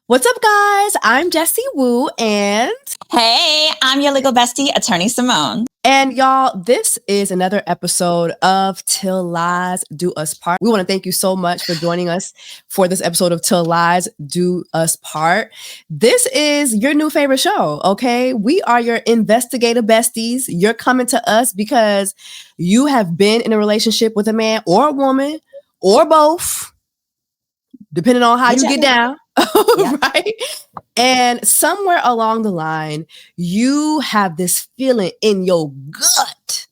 What's up, guys? I'm Jessie Woo, and Hey, I'm your legal bestie, Attorney Simone. y'all, this is another episode of Till Lies Do Us Part. We want to thank you so much for joining us for this episode of Till Lies Do Us Part. This is your new favorite show, okay? We are your investigative besties. You're coming to us because you have been in a relationship with a man or a woman or both, depending on how you get down, right? And somewhere along the line, you have this feeling in your gut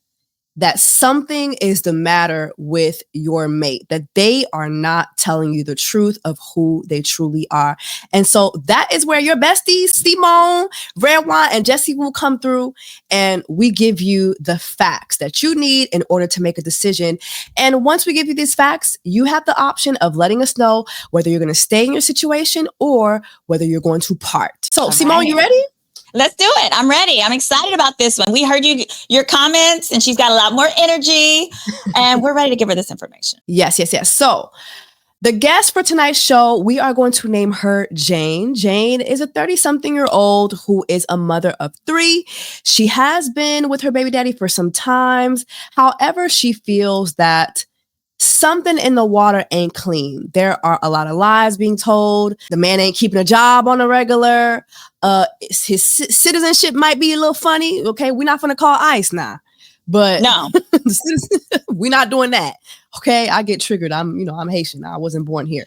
that something is the matter with your mate, that they are not telling you the truth of who they truly are. And so that is where your besties, Simone, Red Wine, and Jessie will come through, and we give you the facts that you need in order to make a decision. And once we give you these facts, you have the option of letting us know whether you're going to stay in your situation or whether you're going to part. So, all Simone, right. You ready? Let's do it. I'm ready. I'm excited about this one. We heard your comments, and she's got a lot more energy, and we're ready to give her this information. Yes. So the guest for tonight's show, we are going to name her Jane. Jane is a 30-something-year-old who is a mother of 3. She has been with her baby daddy for some times. However, she feels that something in the water ain't clean. There are a lot of lies being told. The man ain't keeping a job on a regular. His citizenship might be a little funny. Okay, we're not going to call ICE now, but no, we're not doing that. Okay, I get triggered. I'm Haitian. I wasn't born here.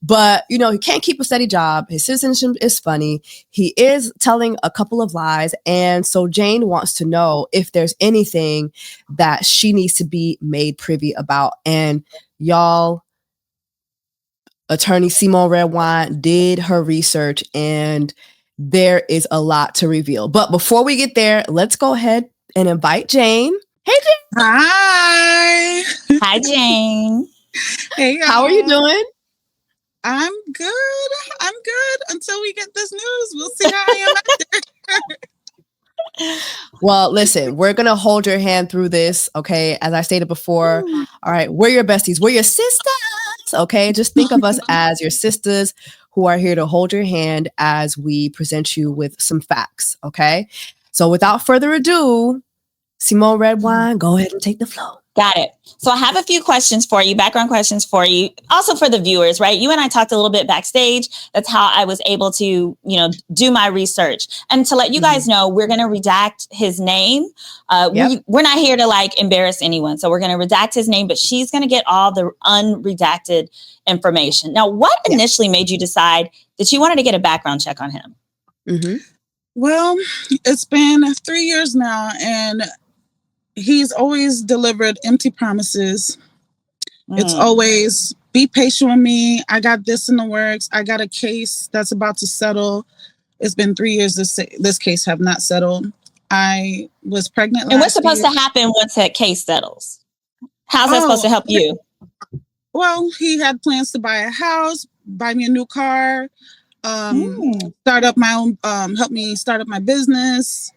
But he can't keep a steady job. His citizenship is funny. He is telling a couple of lies. And so Jane wants to know if there's anything that she needs to be made privy about. And y'all, Attorney Simone Redwine did her research, and there is a lot to reveal. But before we get there, let's go ahead and invite Jane. Hey, Jane. Hi. Hi, Jane. Hey, y'all. How are you doing? I'm good. Until we get this news. We'll see how I am after. Well, listen, we're going to hold your hand through this, okay? As I stated before, all right, we're your besties. We're your sisters, okay? Just think of us as your sisters who are here to hold your hand as we present you with some facts, okay? So without further ado, Simone Redwine, go ahead and take the floor. Got it. So I have a few questions for you, background questions for you, also for the viewers, right? You and I talked a little bit backstage. That's how I was able to, do my research. And to let you guys know, we're going to redact his name. We're not here to embarrass anyone. So we're going to redact his name, but she's going to get all the unredacted information. Now, what initially made you decide that you wanted to get a background check on him? Mm-hmm. Well, it's been 3 years now, and he's always delivered empty promises. It's always, be patient with me. I got this in the works. I got a case that's about to settle. It's been 3 years. This case have not settled. I was pregnant last year. And what's supposed to happen once that case settles? How's that supposed to help you? Well, he had plans to buy a house, buy me a new car, start up my own, help me start up my business.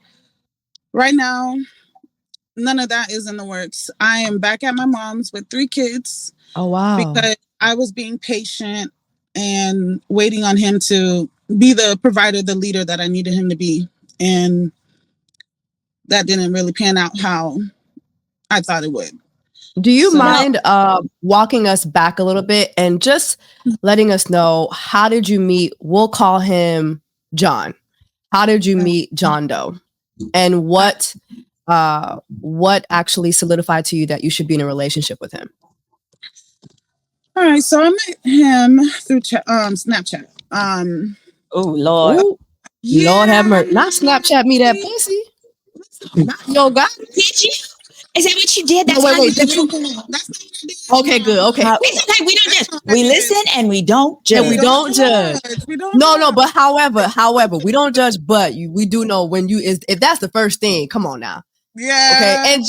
Right now, none of that is in the works. I am back at my mom's with 3 kids. Oh, wow. Because I was being patient and waiting on him to be the provider, the leader that I needed him to be. And that didn't really pan out how I thought it would. Do you mind walking us back a little bit and just letting us know, how did you meet? We'll call him John. How did you meet John Doe? And what actually solidified to you that you should be in a relationship with him? All right, so I met him through Snapchat. Oh, Lord. Ooh, yeah. Lord have mercy. Not Snapchat me that pussy. Yo, God. Did you? Is that what you did? That's wait. That's not what I did. Okay, good. Okay. It's okay. We don't judge. We listen and we don't judge. Yeah, we don't judge. No, but however, we don't judge, but we do know when if that's the first thing, come on now. Yeah. Okay. And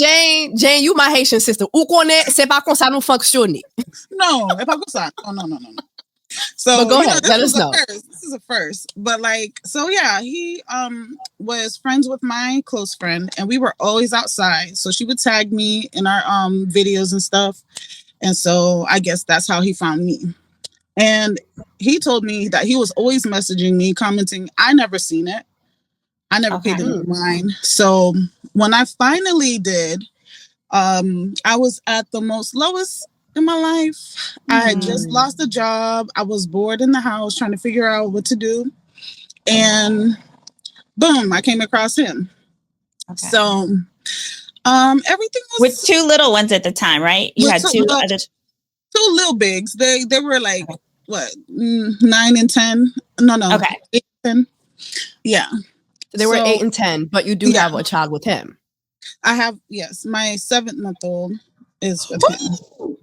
Jane, you my Haitian sister. O connaît, c'est pas comme ça nous fonctionne. No, c'est pas comme ça. Oh, no. So but go ahead, let us know. This is a first. But he was friends with my close friend, and we were always outside. So she would tag me in our videos and stuff. And so I guess that's how he found me. And he told me that he was always messaging me, commenting. I never seen it. I never paid it any mind. So when I finally did, I was at the most lowest in my life. I had just lost a job. I was bored in the house trying to figure out what to do. And boom, I came across him. Okay. So everything was with 2 little ones at the time, right? You had 2 other 2 little bigs. They were like what, 9 and 10? No. Okay. 8 and 10. Yeah. They were 8 and 10, but you do have a child with him. I have, yes. My 7-month-old is with him.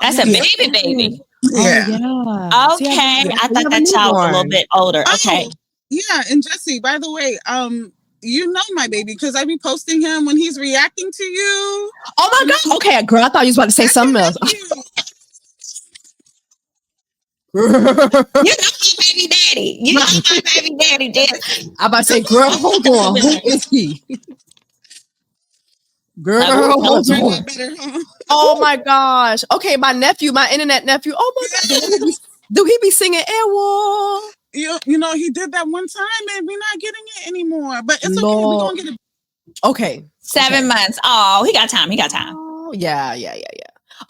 That's a baby. Yeah. Oh, yeah. Okay. I thought that child was a little bit older. Okay. Yeah. And Jessie, by the way, you know my baby because I be posting him when he's reacting to you. Oh my God. Okay, girl, I thought you was about to say something else. You know my baby daddy. You know my baby daddy, Jess. I'm about to say, girl, hold on. Who is he? Girl, hold on. Oh my gosh. Okay, my internet nephew. Oh my God. Do he be singing Airwall? You know, he did that one time and we're not getting it anymore. But it's okay. We're going to get it. Okay. 7 months. Oh, he got time. Oh, yeah.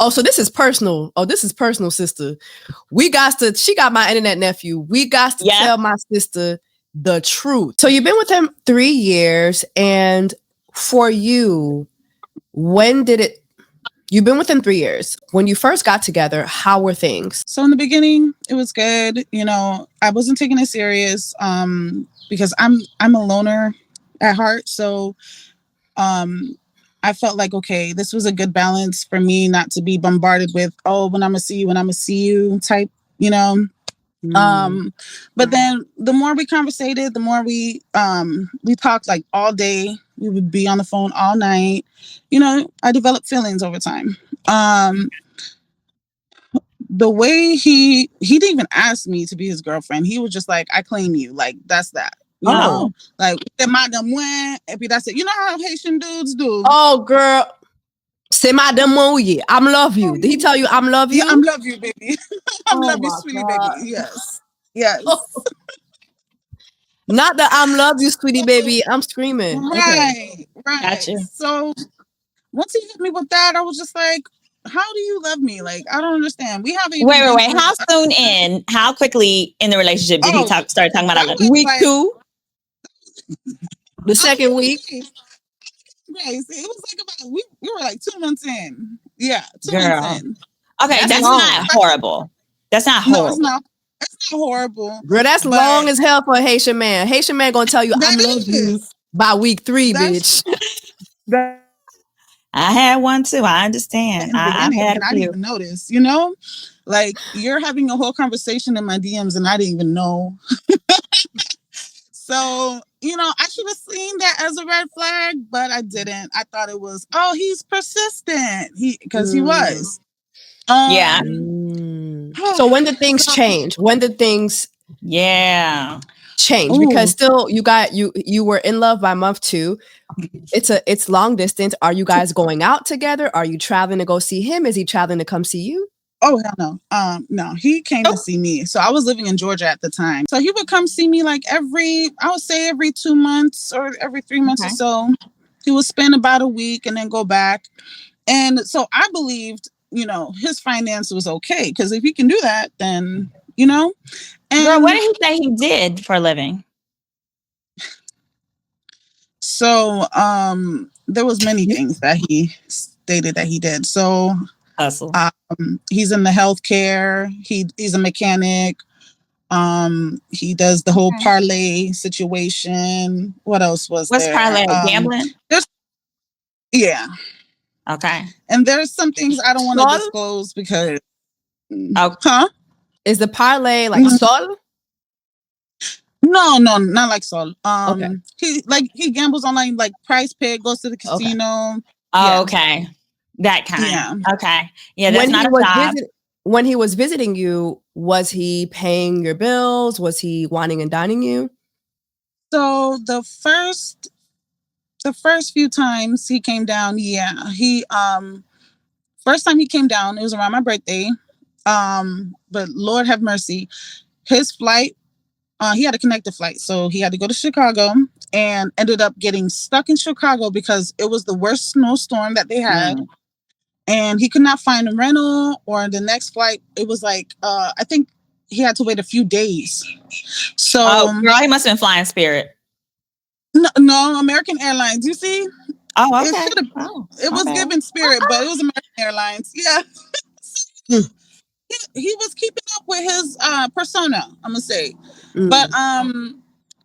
Oh, so this is personal. Oh, this is personal, sister. She got my internet nephew. We got to tell my sister the truth. So you've been with him 3 years. And for you, you've been with him 3 years. When you first got together, how were things? So in the beginning, it was good. You know, I wasn't taking it serious because I'm a loner at heart. So I felt like, okay, this was a good balance for me not to be bombarded with, oh, when I'm gonna see you type, you know. But then the more we conversated, the more we talked like all day. We would be on the phone all night. You know, I developed feelings over time. The way he didn't even ask me to be his girlfriend. He was just like, I claim you. Like, that's that. You know? Like, that's it. You know how Haitian dudes do. Oh, girl. C'est madame mouye. I'm love you. Did he tell you I'm love you? Yeah, I'm love you, baby. I'm love you, sweetie baby. Yes. Not that I'm love you, sweetie baby. I'm screaming. Right. Gotcha. So once he hit me with that, I was just like, how do you love me? Like, I don't understand. We haven't even wait. How quickly in the relationship did he start talking about I love you? Week 2. The second week. Yes, it was like about we were like 2 months in. Yeah, 2 months in. Okay, that's not horrible. That's not horrible. No, it's not horrible. Girl, that's long as hell for a Haitian man. Haitian man gonna tell you I love you by week 3, bitch. I had one too. I understand. I didn't even notice, you know? Like, you're having a whole conversation in my DMs and I didn't even know. So, you know, I should have seen that as a red flag, but I didn't. I thought it was, he's persistent. Because he was. Yeah. So when did things change? When did things change? Ooh. Because still you were in love by month 2. It's long distance. Are you guys going out together? Are you traveling to go see him? Is he traveling to come see you? Oh, hell no. No, he came to see me. So I was living in Georgia at the time. So he would come see me like every 2 months or every 3 months or so. He would spend about a week and then go back. And so I believed, you know, his finance was okay. Because if he can do that, then, you know. And girl, what did he say he did for a living? So there was many things that he stated that he did. So hustle. He's in the healthcare. He's a mechanic. He does the whole parlay situation. What else was What's there? Parlay? Gambling? Yeah. Okay. And there's some things I don't want to disclose because Is the parlay like Sol? No, not like Sol. He gambles online like Price Pig, goes to the casino. Okay. That kind. Yeah. Okay. Yeah, that's not a job. When he was visiting you, was he paying your bills? Was he wining and dining you? So the first few times he came down, he first time he came down, it was around my birthday. But Lord have mercy, his flight, he had a connected flight, so he had to go to Chicago and ended up getting stuck in Chicago because it was the worst snowstorm that they had. And he could not find a rental or the next flight. It was like, I think he had to wait a few days. So, girl, he must have been flying Spirit. No, American Airlines. You see? Oh, okay. It was given Spirit, but it was American Airlines. Yeah. He was keeping up with his persona, I'm gonna say. But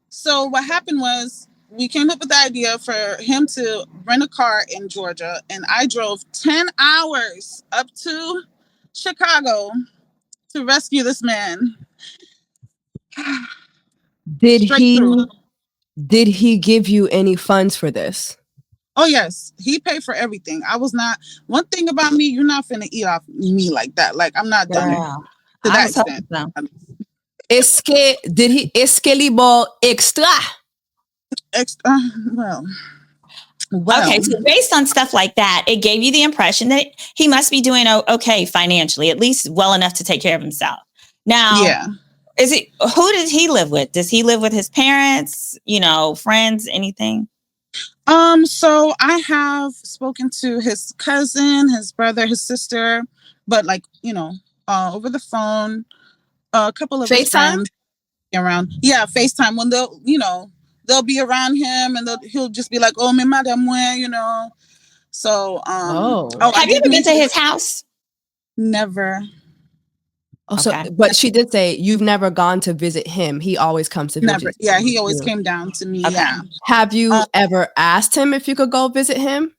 so what happened was we came up with the idea for him to rent a car in Georgia, and I drove 10 hours up to Chicago to rescue this man. Did he give you any funds for this? Oh yes, he paid for everything. I was not. One thing about me, you're not finna eat off me like that. Like I'm not done to that extent. Es que libo extra. Well. Okay, so based on stuff like that, it gave you the impression that he must be doing okay financially, at least well enough to take care of himself. Now, who does he live with? Does he live with his parents, friends, anything? So I have spoken to his cousin, his brother, his sister, but over the phone, a couple of his friends around. Yeah, FaceTime when they'll be around him and he'll just be like, "Oh, me madam, where?" So, have you ever been to his house? Never. Oh, so, but she did say you've never gone to visit him. He always comes to visit. Yeah, he always came down to me. Okay. Yeah. Have you ever asked him if you could go visit him?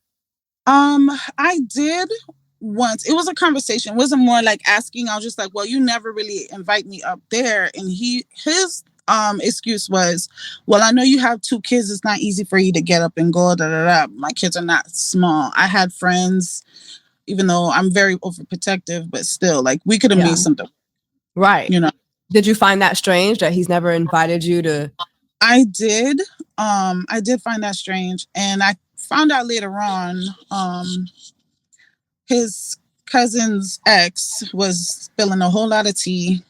I did once. It was a conversation. It wasn't more like asking. I was just like, well, you never really invite me up there. And his excuse was, well, I know you have 2 kids. It's not easy for you to get up and go. My kids are not small. I had friends, even though I'm very overprotective, but still, like, we could have made something. Right. Did you find that strange that he's never invited you to? I did. I did find that strange. And I found out later on, his cousin's ex was spilling a whole lot of tea.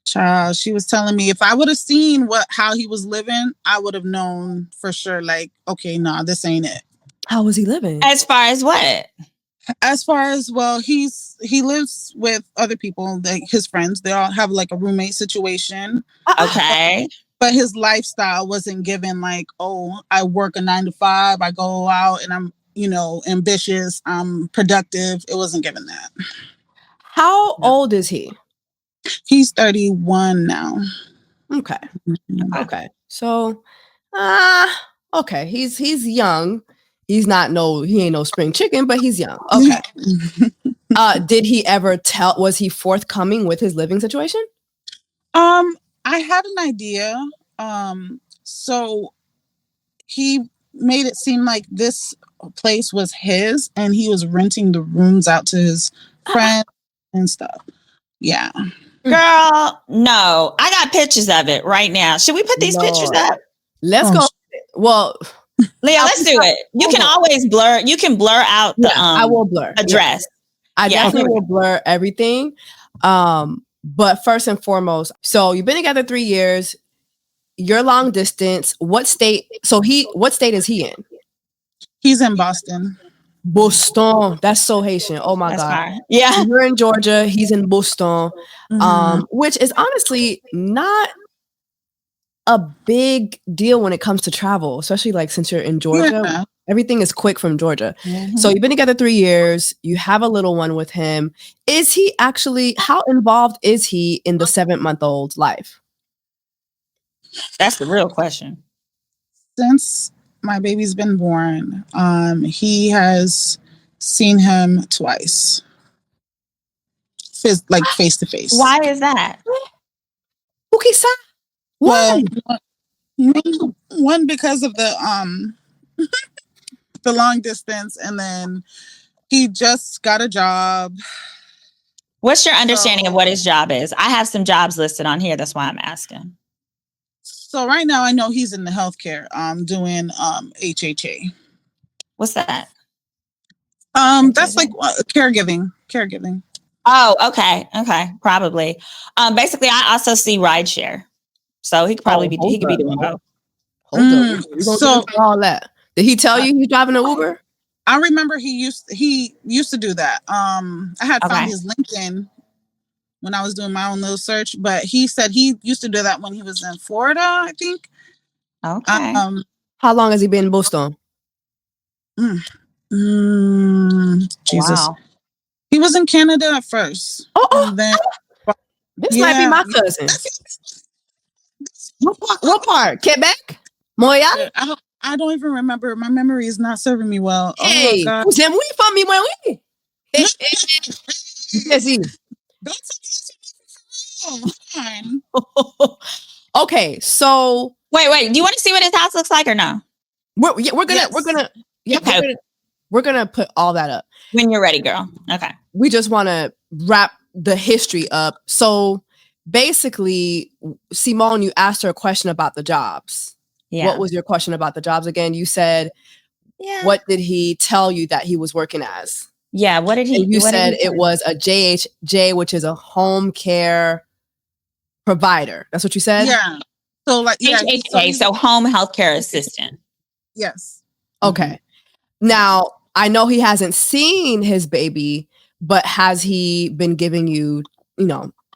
Child, she was telling me if I would have seen how he was living, I would have known for sure, like, okay, nah, this ain't it. How was he living? As far as what? As far as, well, he lives with other people, like his friends. They all have like a roommate situation. Okay. But his lifestyle wasn't given like, oh, I work a 9 to 5, I go out and I'm, ambitious, I'm productive. It wasn't given that. How old is he? He's 31 now. Okay. Okay. So, okay. He's young. He ain't no spring chicken, but he's young. Okay. Did he ever was he forthcoming with his living situation? I had an idea. So he made it seem like this place was his and he was renting the rooms out to his friends and stuff. Yeah. Girl, no. I got pictures of it right now. Should we put these pictures up? Let's go. Well, Leah, let's do it. You can always blur. You can blur out the I will blur address. I definitely will blur everything. But first and foremost, so you've been together 3 years. You're long distance. What state? What state is he in? He's in Boston. Boston. That's so Haitian. Oh my God. Fine. Yeah. So you're in Georgia. He's in Boston, which is honestly not a big deal when it comes to travel, especially like since you're in Georgia. Yeah. Everything is quick from Georgia. Mm-hmm. So you've been together 3 years. You have a little one with him. How involved is he in the 7-month-old life? That's the real question. Since my baby's been born, he has seen him twice. Face to face. Why is that? Well, one because of the the long distance, and then he just got a job. What's your understanding of what his job is? I have some jobs listed on here. That's why I'm asking. So right now I know he's in the healthcare, doing HHA. What's that? That's like caregiving. Oh, okay. Okay. Probably. Basically, I also see rideshare. So he could probably he could be doing both. Hold up. We're gonna get into all that. Did he tell you he's driving an Uber? I remember he used to do that. I had found his LinkedIn when I was doing my own little search, but he said he used to do that when he was in Florida, I think. Okay. How long has he been in Boston? Jesus. Wow. He was in Canada at first. Then, this might be my cousin. What part? Quebec? Montreal? I don't even remember. My memory is not serving me well. Hey, oh God. J'aime oui from me when we. Jessie. Okay, so wait. Do you want to see what his house looks like or no? We're gonna put all that up when you're ready, girl. Okay. We just want to wrap the history up. So basically, Simone, you asked her a question about the jobs. Yeah. What was your question about the jobs again? You said, what did he tell you that he was working as? Yeah. What did he? And you said it was a JHJ, which is a home care provider. That's what you said? Yeah. So like HHA, so home healthcare assistant. Yes. Okay. Now, I know he hasn't seen his baby, but has he been giving you,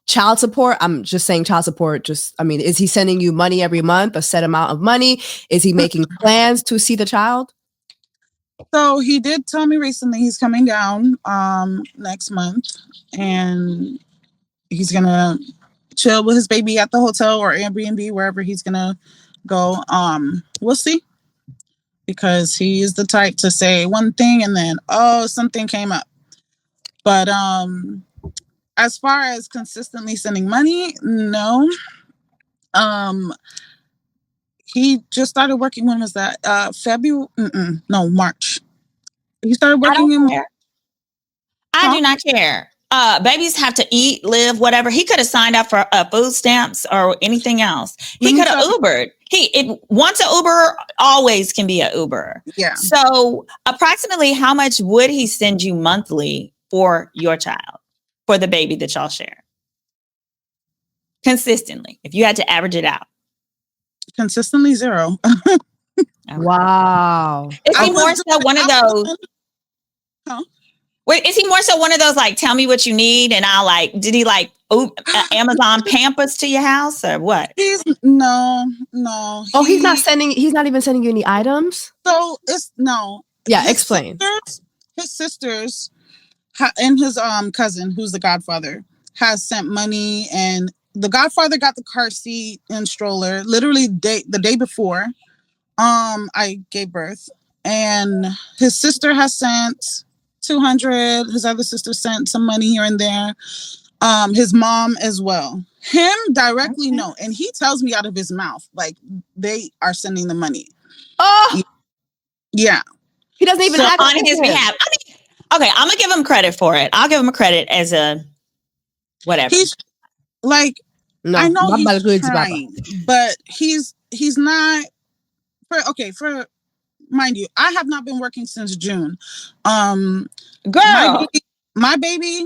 child support? I'm just saying child support. Is he sending you money every month, a set amount of money? Is he making plans to see the child? So he did tell me recently he's coming down next month, and he's gonna chill with his baby at the hotel or Airbnb, wherever he's gonna go. We'll see, because he is the type to say one thing and then something came up. But as far as consistently sending money, no. He just started working. When was that? February? March. He started working I do not care. Babies have to eat, live, whatever. He could have signed up for food stamps or anything else. He could have Ubered. Once an Uber, always can be an Uber. Yeah. So approximately how much would he send you monthly for your child, for the baby that y'all share? Consistently, if you had to average it out. Consistently zero. Wow. Is he more so one of those? Wait, is he more so one of those, like, tell me what you need and I'll did he Amazon Pampers to your house or what? No. Oh, he's not even sending you any items? So it's no. Yeah, explain. His sisters and his cousin, who's the godfather, has sent money, and the godfather got the car seat and stroller literally the day before I gave birth, and his sister has sent 200. His other sister sent some money here and there. His mom as well. Him directly, no, and he tells me out of his mouth like they are sending the money. Oh, yeah. He doesn't even act on his behalf. Okay, I'm gonna give him credit for it. I'll give him a credit as a whatever. He's like, no, I know he's trying, but he's not. For mind you, I have not been working since June. Girl, my baby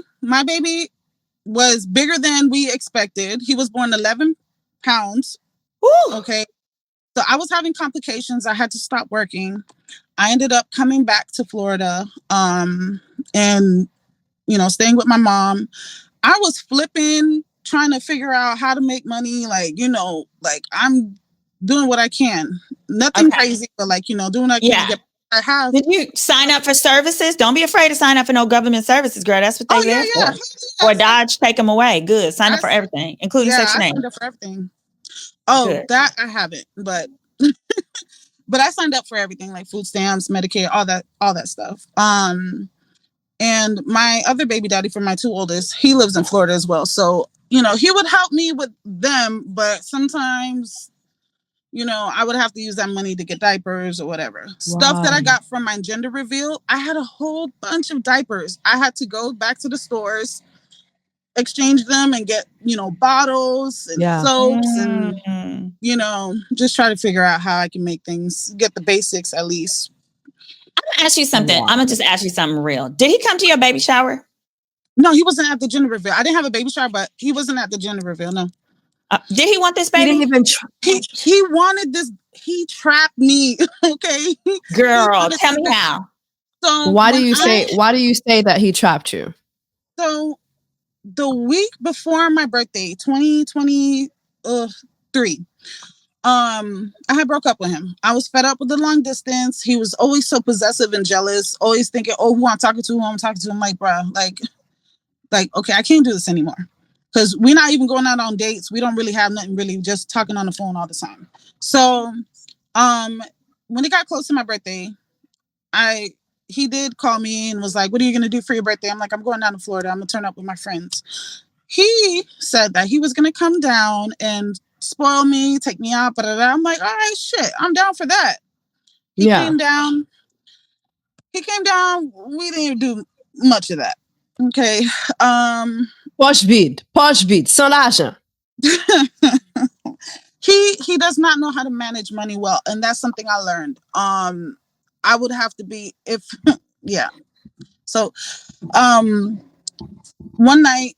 was bigger than we expected. He was born 11 pounds. Woo. Okay, so I was having complications. I had to stop working. I ended up coming back to Florida, and staying with my mom. I was flipping, trying to figure out how to make money. I'm doing what I can. Nothing crazy, but doing what I can. Yeah. Did you sign up for services? Don't be afraid to sign up for no government services, girl. That's what they live for. Or Dodge, take them away. Good. Sign up for everything, including Section 8. I signed up for everything. Oh, good. That I haven't, but but I signed up for everything, like food stamps, Medicaid, all that stuff. And my other baby daddy for my two oldest, he lives in Florida as well. So, he would help me with them, but sometimes, I would have to use that money to get diapers or whatever. Wow. Stuff that I got from my gender reveal, I had a whole bunch of diapers. I had to go back to the stores, exchange them, and get, bottles and soaps and, just try to figure out how I can make things, get the basics at least. I'm gonna ask you something. Wow. I'm gonna just ask you something real. Did he come to your baby shower? No, he wasn't at the gender reveal. I didn't have a baby shower, but he wasn't at the gender reveal. No. Did he want this He baby? didn't even. He wanted this. He trapped me. Okay, Girl, tell me how. So why do you say that he trapped you? So the week before my birthday, 2023, I had broke up with him. I was fed up with the long distance. He was always so possessive and jealous, always thinking, oh, who I'm talking to, I'm like, bro, like, okay, I can't do this anymore. Because we're not even going out on dates. We don't really have nothing, really just talking on the phone all the time. So when it got close to my birthday, he did call me and was like, what are you going to do for your birthday? I'm like, I'm going down to Florida. I'm going to turn up with my friends. He said that he was going to come down and spoil me, take me out. But I'm like, all right, shit, I'm down for that. He came down. We didn't do much of that. Okay. Poche vide, sans l'argent. He does not know how to manage money well, and that's something I learned. I would have to be yeah. So one night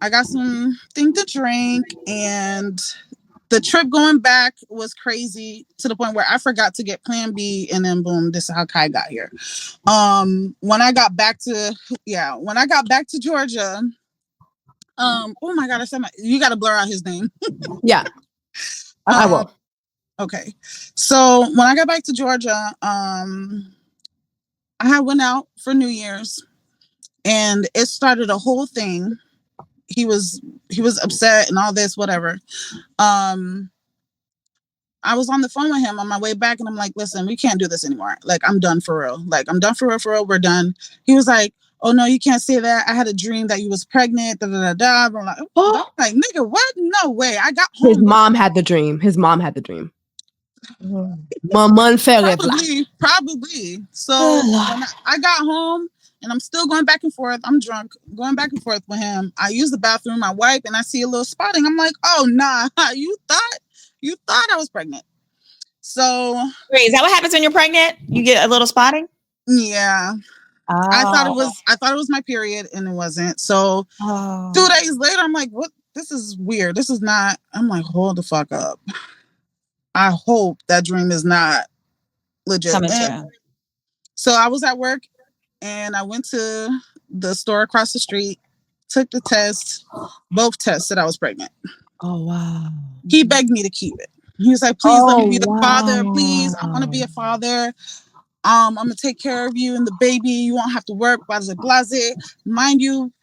I got something to drink, and the trip going back was crazy to the point where I forgot to get Plan B, and then boom, this is how Kai got here. When I got back to Georgia, oh my God, you got to blur out his name. Yeah, I will. Okay, so when I got back to Georgia, I went out for New Year's, and it started a whole thing. He was upset and all this, whatever. I was on the phone with him on my way back, and I'm like, listen, we can't do this anymore. Like, I'm done for real. Like, I'm done for real. We're done. He was like, oh, no, you can't say that. I had a dream that you was pregnant. Da, da, da, da. I'm like, oh. I'm like, nigga, what? No way. I got home. His mom had the dream. Probably. So when I got home, and I'm still going back and forth. I'm drunk, going back and forth with him. I use the bathroom, I wipe, and I see a little spotting. I'm like, oh, nah, you thought I was pregnant. So wait, is that what happens when you're pregnant? You get a little spotting? Yeah. Oh. I thought it was my period, and it wasn't. So 2 days later, I'm like, what? This is weird. This is not. I'm like, hold the fuck up. I hope that dream is not legit. So I was at work, and I went to the store across the street, took the test. Both tests said I was pregnant. Oh, wow. He begged me to keep it. He was like, please let me be the father. Please, I want to be a father. I'm going to take care of you and the baby. You won't have to work. Blase. Mind you,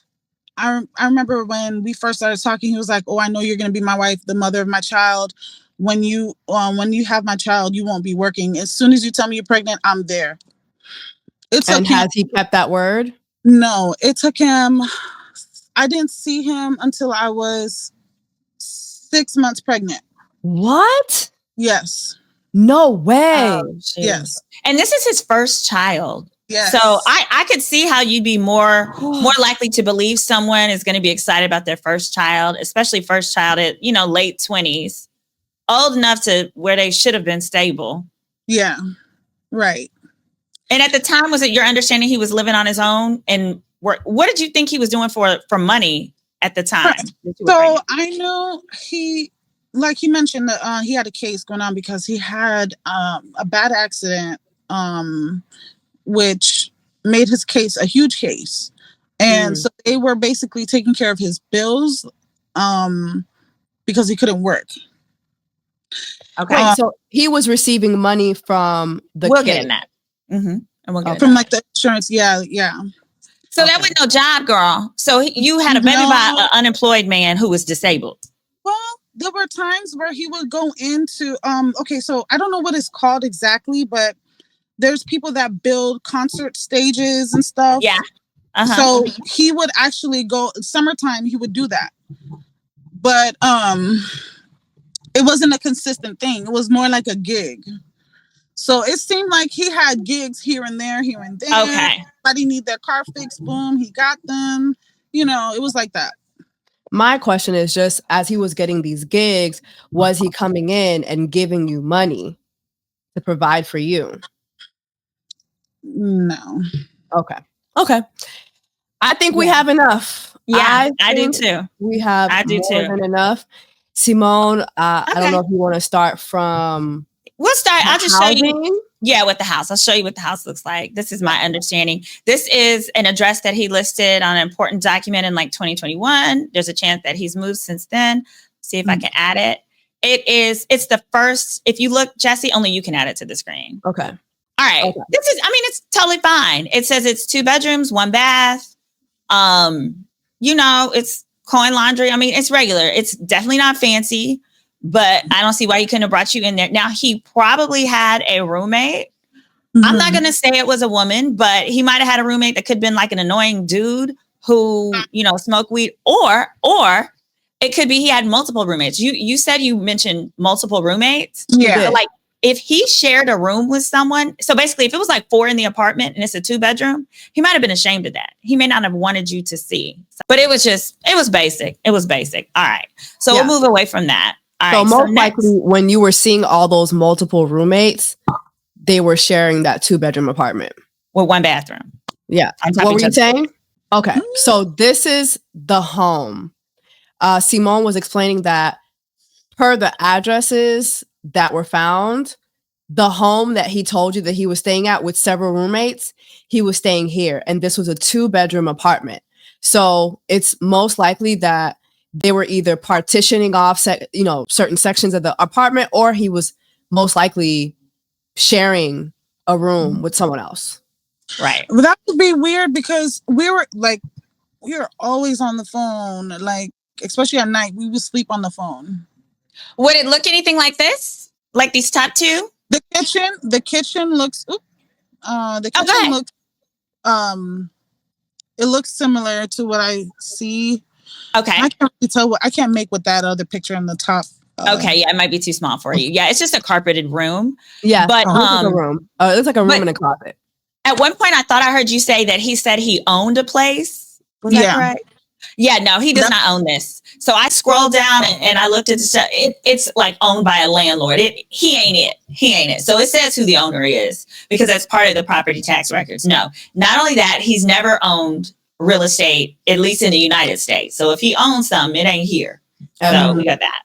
I remember when we first started talking, he was like, oh, I know you're going to be my wife, the mother of my child. When you have my child, you won't be working. As soon as you tell me you're pregnant, I'm there. Has he kept that word? No, it took him. I didn't see him until I was 6 months pregnant. What? Yes. No way. Yes. And this is his first child. Yes. So I could see how you'd be more likely to believe someone is going to be excited about their first child, especially first child at, late 20s, old enough to where they should have been stable. Yeah. Right. And at the time, was it your understanding he was living on his own? And what did you think he was doing for money at the time? So I know like you mentioned, that he had a case going on because he had a bad accident, which made his case a huge case. And so they were basically taking care of his bills because he couldn't work. Okay. So he was receiving money from the We'll get in that. Mm-hmm. And we'll get from like the insurance. Yeah. So that was no job, girl. So you had a baby by an unemployed man who was disabled. Well, there were times where he would go into okay, so I don't know what it's called exactly, but there's people that build concert stages and stuff. Yeah. So he would actually go summertime, he would do that. But it wasn't a consistent thing. It was more like a gig. So it seemed like he had gigs here and there. Okay. Everybody need their car fixed. Boom, he got them. It was like that. My question is just, as he was getting these gigs, was he coming in and giving you money to provide for you? No. Okay. I think we have enough. Yeah, I do think too. We have I do more too. than enough. Simone, I don't Okay. know if you want to start from We'll start. I'll just show you. housing. Yeah, with the house. I'll show you what the house looks like. This is my understanding. This is an address that he listed on an important document in like 2021. There's a chance that he's moved since then. See if I can add it. It's the first, if you look, Jessie, only you can add it to the screen. Okay. All right. Okay. It's totally fine. It says it's 2 bedrooms, 1 bath. It's coin laundry. I mean, it's regular. It's definitely not fancy, but I don't see why he couldn't have brought you in there. Now, he probably had a roommate. Mm-hmm. I'm not going to say it was a woman, but he might have had a roommate that could have been like an annoying dude who, smoked weed, or it could be he had multiple roommates. You said you mentioned multiple roommates. Yeah. So, like, if he shared a room with someone, so basically if it was like 4 in the apartment and it's a 2-bedroom, he might have been ashamed of that. He may not have wanted you to see, but it was basic. It was basic. All right. So we'll move away from that. All right. Most likely when you were seeing all those multiple roommates, they were sharing that 2-bedroom apartment. With 1 bathroom. Yeah. What were you saying? Okay. So this is the home. Simone was explaining that per the addresses that were found, the home that he told you that he was staying at with several roommates, he was staying here. And this was a 2-bedroom apartment. So it's most likely that they were either partitioning off, certain sections of the apartment, or he was most likely sharing a room with someone else. Right. Well, that would be weird because we were always on the phone, like, especially at night, we would sleep on the phone. Would it look anything like this? Like these top 2? The kitchen looks, looks, it looks similar to what I see. Okay. I can't really tell I can't make with that other picture in the top. Okay. Yeah. It might be too small for you. Yeah. It's just a carpeted room. Yeah. But, it looks like a room. It looks like a room in a closet. At one point, I thought I heard you say that he said he owned a place. Was that correct? Yeah, no, he does not own this. So I scrolled down and I looked at the stuff. It's like owned by a landlord. He ain't it. So it says who the owner is because that's part of the property tax records. No, not only that, he's never owned real estate, at least in the United States. So if he owns some, it ain't here. So we got that.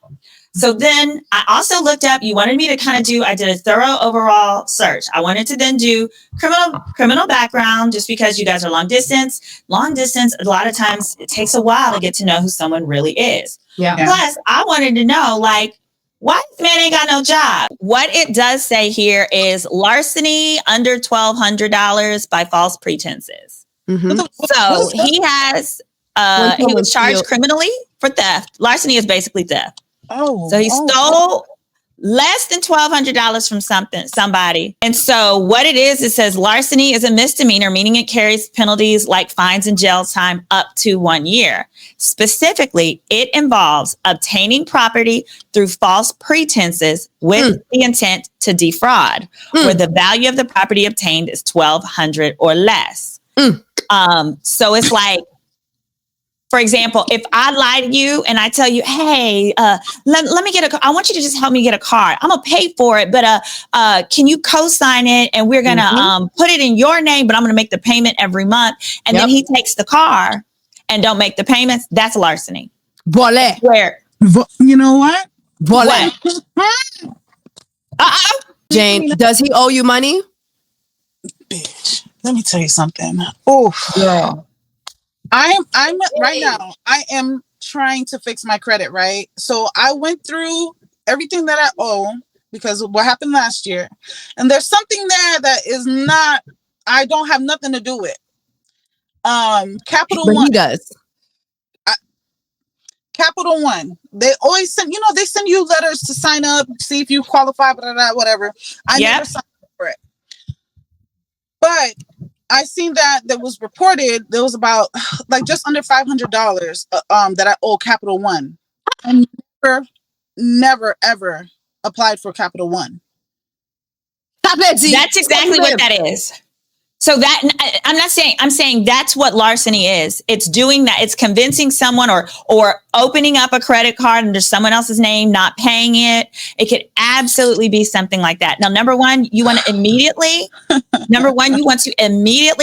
So then I also looked up, you wanted me to I did a thorough overall search. I wanted to then do criminal background just because you guys are long distance. Long distance, a lot of times it takes a while to get to know who someone really is. Yeah. Plus, I wanted to know, like, why this man ain't got no job? What it does say here is larceny under $1,200 by false pretenses. Mm-hmm. So he was charged criminally for theft. Larceny is basically theft. So he stole less than $1,200 from somebody. And so what it is, it says larceny is a misdemeanor, meaning it carries penalties like fines and jail time up to 1 year. Specifically, it involves obtaining property through false pretenses with the intent to defraud, where the value of the property obtained is $1,200 or less. So it's like, for example, if I lie to you and I tell you, hey, let me get a car. I want you to just help me get a car. I'm going to pay for it, but can you co-sign it? And we're going to put it in your name, but I'm going to make the payment every month. And then he takes the car and don't make the payments. That's larceny. Voila. Where? You know what? Voila. Jane, does he owe you money? Bitch, let me tell you something. Oh, yeah. I'm right now, I am trying to fix my credit, right? So I went through everything that I owe because of what happened last year. And there's something there that is not, I don't have nothing to do with. Capital One. He does. Capital One. They always send, they send you letters to sign up, see if you qualify, blah, blah, blah, whatever. I never signed up for it. But I seen that was reported. There was about like just under $500 that I owe Capital One. I never ever applied for Capital One. That's exactly what that is. So that I'm saying that's what larceny is. It's doing that. It's convincing someone or opening up a credit card under someone else's name, not paying it. It could absolutely be something like that. Now, number one, you want to immediately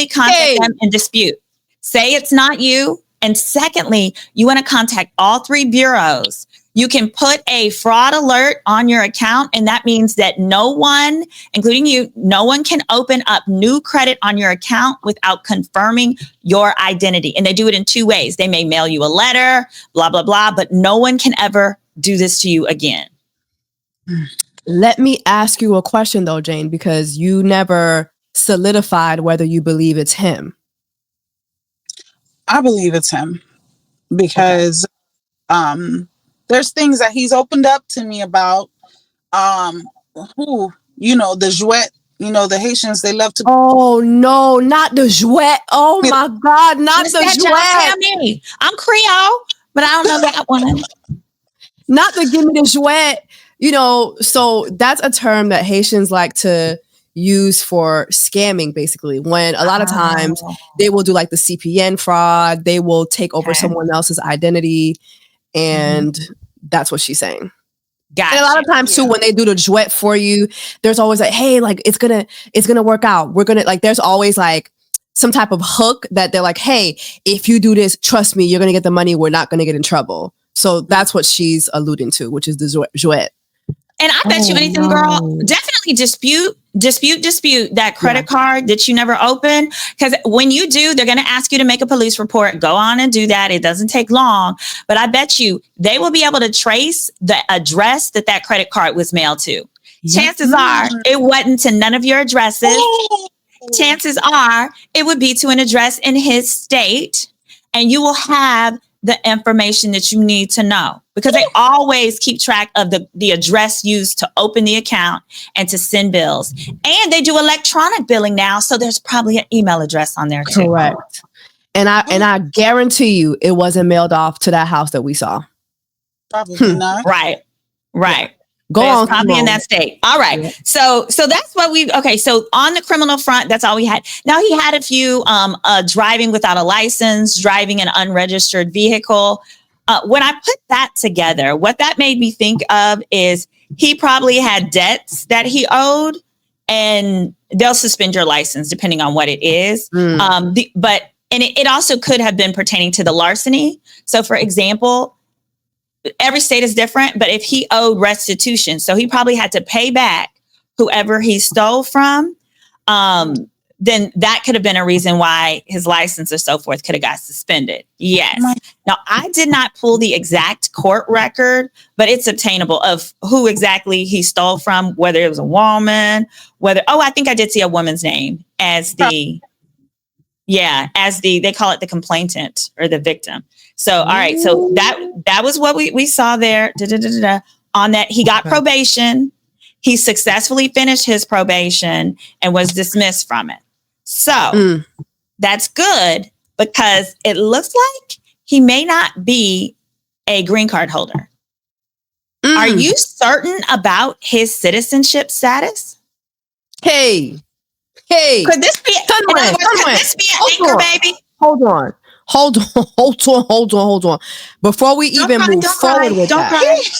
contact them and dispute. Say it's not you. And secondly, you want to contact all 3 bureaus. You can put a fraud alert on your account, and that means that no one, including you, no one can open up new credit on your account without confirming your identity. And they do it in 2 ways. They may mail you a letter, blah, blah, blah, but no one can ever do this to you again. Let me ask you a question though, Jane, because you never solidified whether you believe it's him. I believe it's him because there's things that he's opened up to me about. The jouet, the Haitians, they love to. Oh no, not the jouet. Oh my God, not the jouet. I'm Creole, but I don't know that one. Not the give me the jouet. So that's a term that Haitians like to use for scamming, basically, when a lot of times they will do like the CPN fraud. They will take over someone else's identity. And that's what she's saying. Gotcha. And a lot of times too, when they do the jouet for you, there's always like, hey, like it's gonna work out. We're gonna there's always like some type of hook that they're like, hey, if you do this, trust me, you're gonna get the money. We're not gonna get in trouble. So that's what she's alluding to, which is the jouet. And I bet you anything, girl, definitely dispute that credit card that you never open. Because when you do, they're going to ask you to make a police report. Go on and do that. It doesn't take long. But I bet you they will be able to trace the address that credit card was mailed to. Yep. Chances are it wasn't to none of your addresses. Chances are it would be to an address in his state. And you will have the information that you need to know, because they always keep track of the address used to open the account and to send bills. And they do electronic billing now. So there's probably an email address on there too. Correct. And I guarantee you it wasn't mailed off to that house that we saw. Probably not. Right. Go on. Probably in that state. All right. Yeah. So that's what so on the criminal front, that's all we had. Now he had a few driving without a license, driving an unregistered vehicle. When I put that together, what that made me think of is he probably had debts that he owed, and they'll suspend your license depending on what it is. It also could have been pertaining to the larceny. So for example, every state is different, but if he owed restitution, so he probably had to pay back whoever he stole from, then that could have been a reason why his license or so forth could have got suspended. Yes. Now, I did not pull the exact court record, but it's obtainable of who exactly he stole from, whether it was a woman, I think I did see a woman's name as they call it the complainant or the victim. So, all right. So that was what we saw there. On that, he got probation. He successfully finished his probation and was dismissed from it. So that's good, because it looks like he may not be a green card holder. Are you certain about his citizenship status? Hey. Could this be an anchor baby? Hold on. Before we even move forward with that.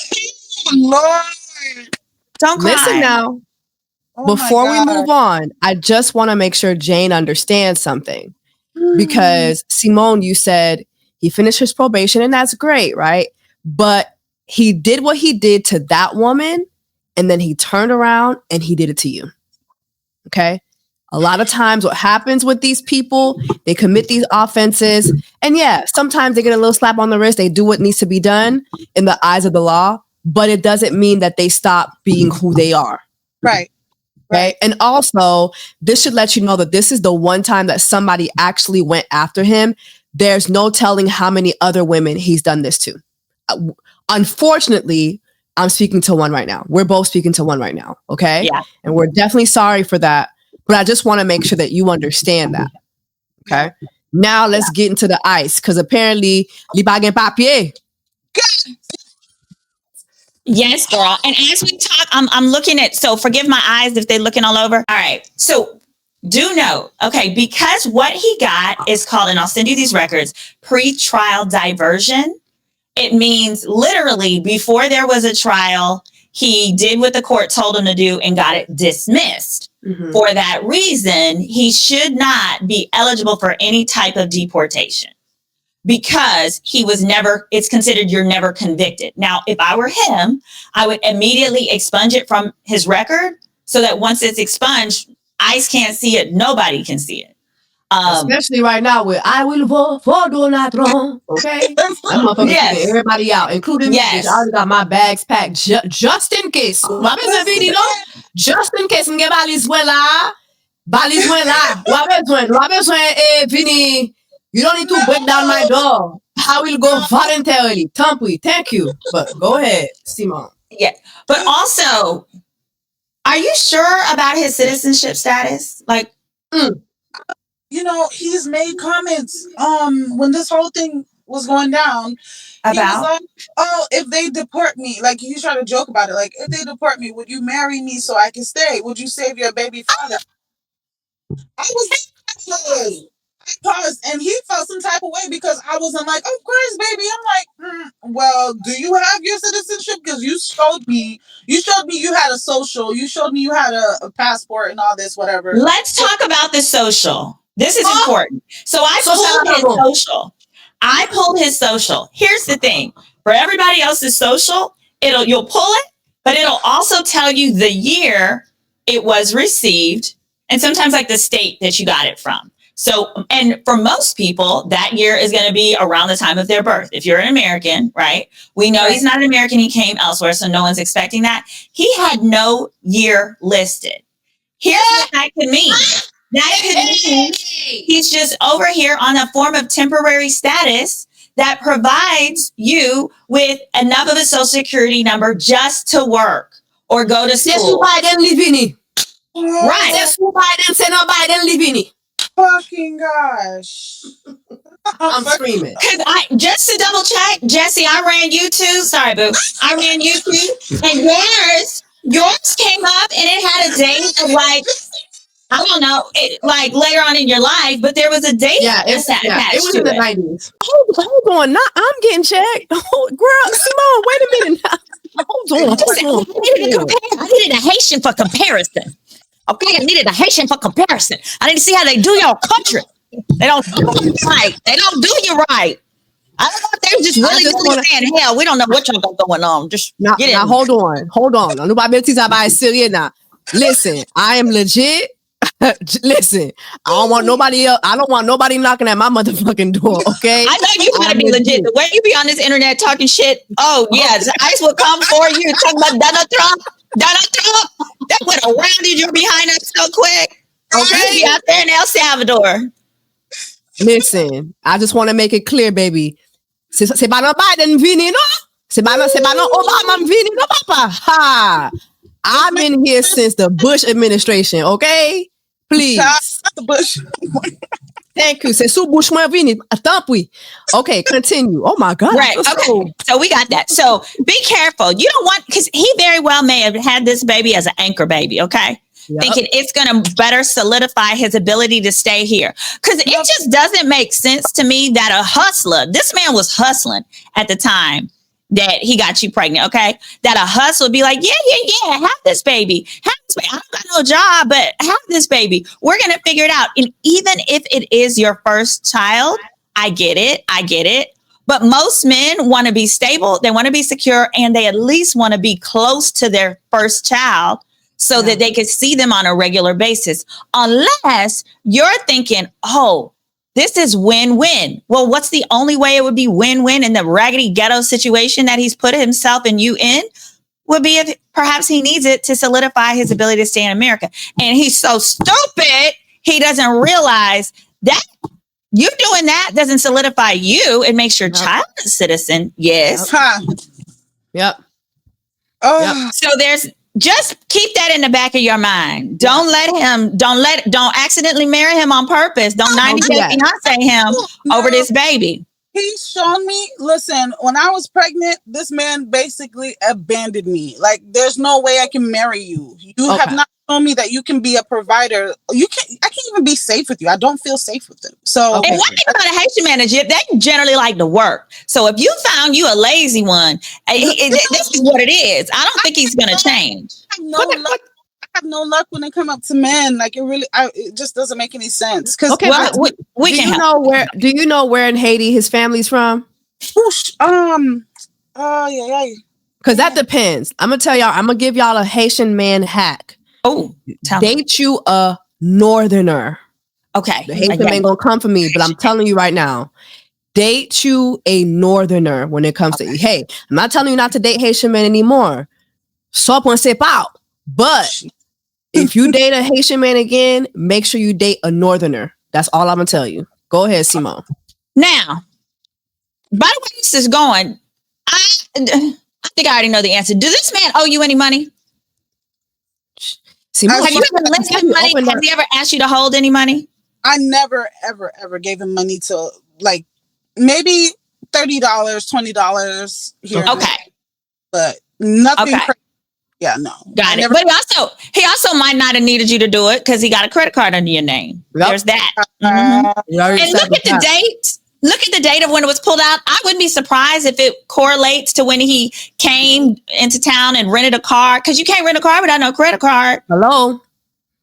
Lord. Don't cry. Listen now. Before we move on, I just want to make sure Jane understands something. Because Simone, you said he finished his probation, and that's great, right? But he did what he did to that woman, and then he turned around and he did it to you. Okay? A lot of times what happens with these people, they commit these offenses, and sometimes they get a little slap on the wrist. They do what needs to be done in the eyes of the law, but it doesn't mean that they stop being who they are. Right. Okay. And also, this should let you know that this is the one time that somebody actually went after him. There's no telling how many other women he's done this to. Unfortunately, I'm speaking to one right now. We're both speaking to one right now. Okay. Yeah. And we're definitely sorry for that. But I just want to make sure that you understand that. Okay. Now let's get into the ice, because apparently, li baguette papier. Yes, girl. And as we talk, I'm looking at, so forgive my eyes if they're looking all over. All right. So do note, because what he got is called, and I'll send you these records, pre-trial diversion. It means literally before there was a trial, he did what the court told him to do and got it dismissed. For that reason, he should not be eligible for any type of deportation because he was never, it's considered you're never convicted. Now, if I were him, I would immediately expunge it from his record so that once it's expunged, ICE can't see it. Nobody can see it. Especially right now with I will vote for Donald Trump. Okay? That motherfucker keeping everybody out, including me. Bitch. I already got my bags packed just in case. Just in case. Nge baliz mwen la. Vini. You don't need to break down my door. I will go voluntarily. Tampi, thank you. But go ahead, Simon. Yeah. But also, are you sure about his citizenship status? Like, you know, he's made comments when this whole thing was going down. He was like, oh, if they deport me, like he's trying to joke about it. Like, if they deport me, would you marry me so I can stay? Would you save your baby father? I was I paused and he felt some type of way because I wasn't like, of course, baby. I'm like, well, do you have your citizenship? Because you showed me you had a social, you showed me you had a passport and all this, whatever. Let's talk about the social. This is important. So I pulled his social. Here's the thing. For everybody else's social, you'll pull it, but it'll also tell you the year it was received and sometimes like the state that you got it from. So, and for most people, that year is going to be around the time of their birth. If you're an American, right? We know he's not an American. He came elsewhere, so no one's expecting that. He had no year listed. Here's what that could mean. That could mean he's just over here on a form of temporary status that provides you with enough of a social security number just to work or go to school. Biden live in it. Right. That's who Biden said Biden live in it. Fucking gosh. I'm screaming. Just to double check, Jessie, I ran YouTube. Sorry, boo. I ran YouTube and yours came up and it had a date of like, I don't know, like later on in your life, but there was a date. It was in the 90s. Hold on. I'm getting checked. Girl, Simone, wait a minute. Hold on. I needed a Haitian for comparison. Okay, I needed a Haitian for comparison. I need to see how they do your country. They don't do you right. They don't do you right. I don't know if they were just really saying, hell, we don't know what y'all got going on. Just get in. Now, hold on. Listen, I am legit. Listen, I don't want nobody else. I don't want nobody knocking at my motherfucking door. Okay. I know you gotta be legit. The way you be on this internet talking shit. Oh yes, ICE will come for you. Talking about Donald Trump. That would have rounded you behind us so quick. Okay, be out there in El Salvador. Listen, I just want to make it clear, baby. C'est pas no Biden vini, no. C'est pas no Obama vini, no, papa. Ha! I've been here since the Bush administration. Okay. Please. The Bush. Thank you. C'est sous Bush mwen vini. Okay, continue. Oh my God. Right. Okay. So we got that. So be careful. You don't want, because he very well may have had this baby as an anchor baby. Okay. Yep. Thinking it's going to better solidify his ability to stay here. Because it just doesn't make sense to me that a hustler, this man was hustling at the time that he got you pregnant, okay? That a hustler would be like, yeah, have this baby. I don't got no job, but have this baby. We're going to figure it out. And even if it is your first child, I get it. But most men want to be stable. They want to be secure. And they at least want to be close to their first child so that they can see them on a regular basis. Unless you're thinking, oh, this is win-win. Well, what's the only way it would be win-win in the raggedy ghetto situation that he's put himself and you in? Would be if perhaps he needs it to solidify his ability to stay in America. And he's so stupid, he doesn't realize that you doing that doesn't solidify you. It makes your child a citizen. Yes. Yep. Oh. So just keep that in the back of your mind. Don't accidentally marry him on purpose. Don't 90-day fiance him over this baby. He's shown me, listen, when I was pregnant, this man basically abandoned me. Like, there's no way I can marry you. You have not shown me that you can be a provider. I can't even be safe with you. I don't feel safe with you. So, and one thing about a Haitian man is they generally like to work. So if you found you a lazy one, this is what it is. I don't think he's going to change. have no luck when it come up to men. Like it just doesn't make any sense. Because okay, well, we do can you know where? Do you know where in Haiti his family's from? Yeah. Because that depends. I'm gonna tell y'all. I'm gonna give y'all a Haitian man hack. Oh, date you a northerner. Okay, The Haitian man gonna come for me, but I'm telling you right now, date you a northerner when it comes to. Hey, I'm not telling you not to date Haitian men anymore. So on sip out, but if you date a Haitian man again, make sure you date a northerner. That's all I'm gonna tell you. Go ahead, Simone. Now, by the way this is going, I think I already know the answer. Does this man owe you any money? Simone, have you ever lent him money? Has he ever asked you to hold any money? I never, ever, ever gave him money to, like, maybe $30, $20 here. Okay. But nothing crazy. Yeah, no. Got it. But he also might not have needed you to do it because he got a credit card under your name. Yep. There's that. And look at the date. Look at the date of when it was pulled out. I wouldn't be surprised if it correlates to when he came into town and rented a car, because you can't rent a car without no credit card. Hello.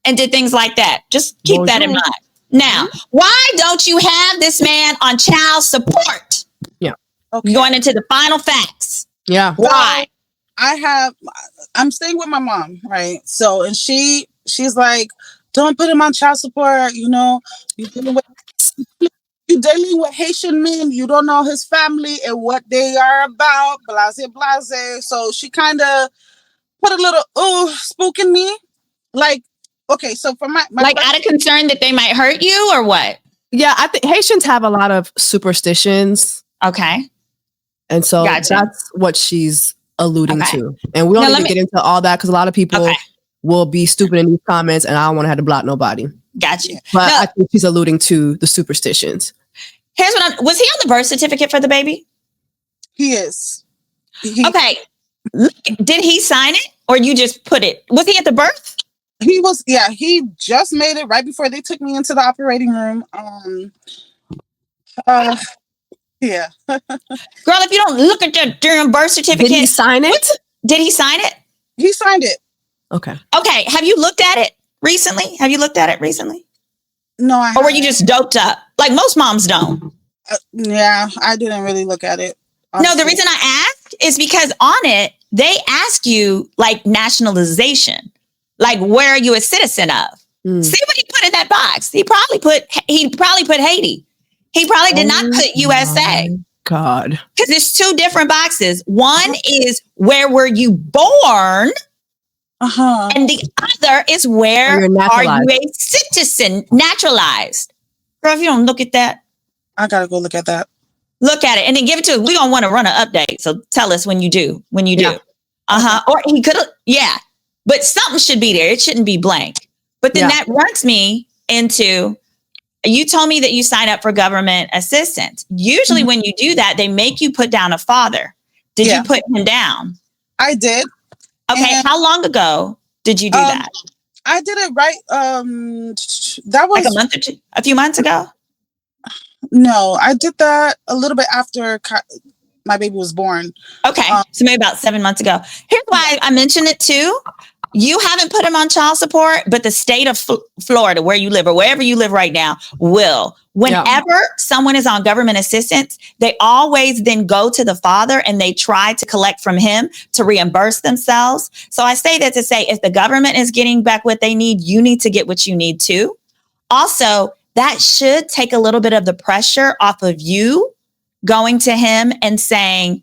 And did things like that. Just keep that in mind. Now, why don't you have this man on child support? Yeah. Okay. Going into the final facts. Yeah. Why? I'm staying with my mom, right? So, and she's like, don't put him on child support. You know, you're dealing with Haitian men. You don't know his family and what they are about. Blase, blase. So she kind of put a little spook in me. Like, okay, so for my like out of concern that they might hurt you or what? Yeah, I think Haitians have a lot of superstitions. Okay. And so that's what she's alluding to. And we don't need to get into all that because a lot of people will be stupid in these comments and I don't want to have to block nobody. Gotcha. But I think she's alluding to the superstitions. Here's what was he on the birth certificate for the baby? He is. Okay. Did he sign it or you just put it? Was he at the birth? He was, he just made it right before they took me into the operating room. Yeah. Girl, if you don't look at your damn birth certificate. Did he sign it? Did he sign it? He signed it. Okay. Okay. Have you looked at it recently? No, or were you just doped up? Like most moms don't. Yeah, I didn't really look at it. Honestly. No, the reason I asked is because on it, they ask you like nationalization. Like, where are you a citizen of? See what he put in that box. He probably put Haiti. He probably did not put USA. God. Because it's two different boxes. One is where were you born? And the other is where are you a citizen, naturalized? Girl, if you don't look at that. I gotta go look at that. Look at it and then give it to us. We're going to want to run an update. So tell us when you do. Or he could have, But something should be there. It shouldn't be blank. But then that runs me into, you told me that you sign up for government assistance. Usually when you do that, they make you put down a father. Did you put him down? I did. Okay. And how long ago did you do that? I did it right. That was like a month or two, a few months ago. No, I did that a little bit after my baby was born. Okay. So maybe about 7 months ago. Here's why I mentioned it too. You haven't put him on child support, but the state of Florida, where you live or wherever you live right now, will. Whenever someone is on government assistance, they always then go to the father and they try to collect from him to reimburse themselves. So I say that to say, if the government is getting back what they need, you need to get what you need too. Also, that should take a little bit of the pressure off of you going to him and saying,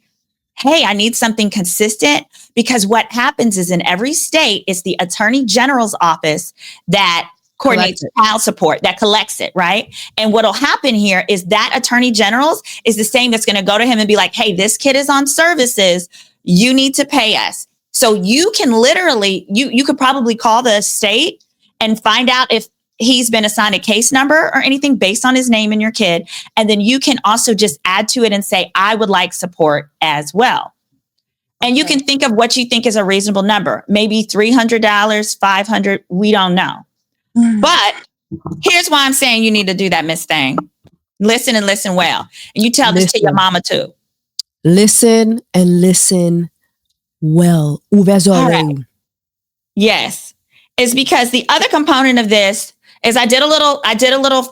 hey, I need something consistent, because what happens is in every state, it's the attorney general's office that coordinates child support, that collects it, right? And what'll happen here is that attorney general's is the same that's going to go to him and be like, hey, this kid is on services. You need to pay us. So you can literally, you could probably call the state and find out if he's been assigned a case number or anything based on his name and your kid. And then you can also just add to it and say, I would like support as well. And you can think of what you think is a reasonable number, maybe $300, $500. We don't know. But here's why I'm saying you need to do that, Miss Thing. Listen and listen well. And you tell this to your mama too. Listen and listen well. Right. Yes. is because the other component of this is I did a little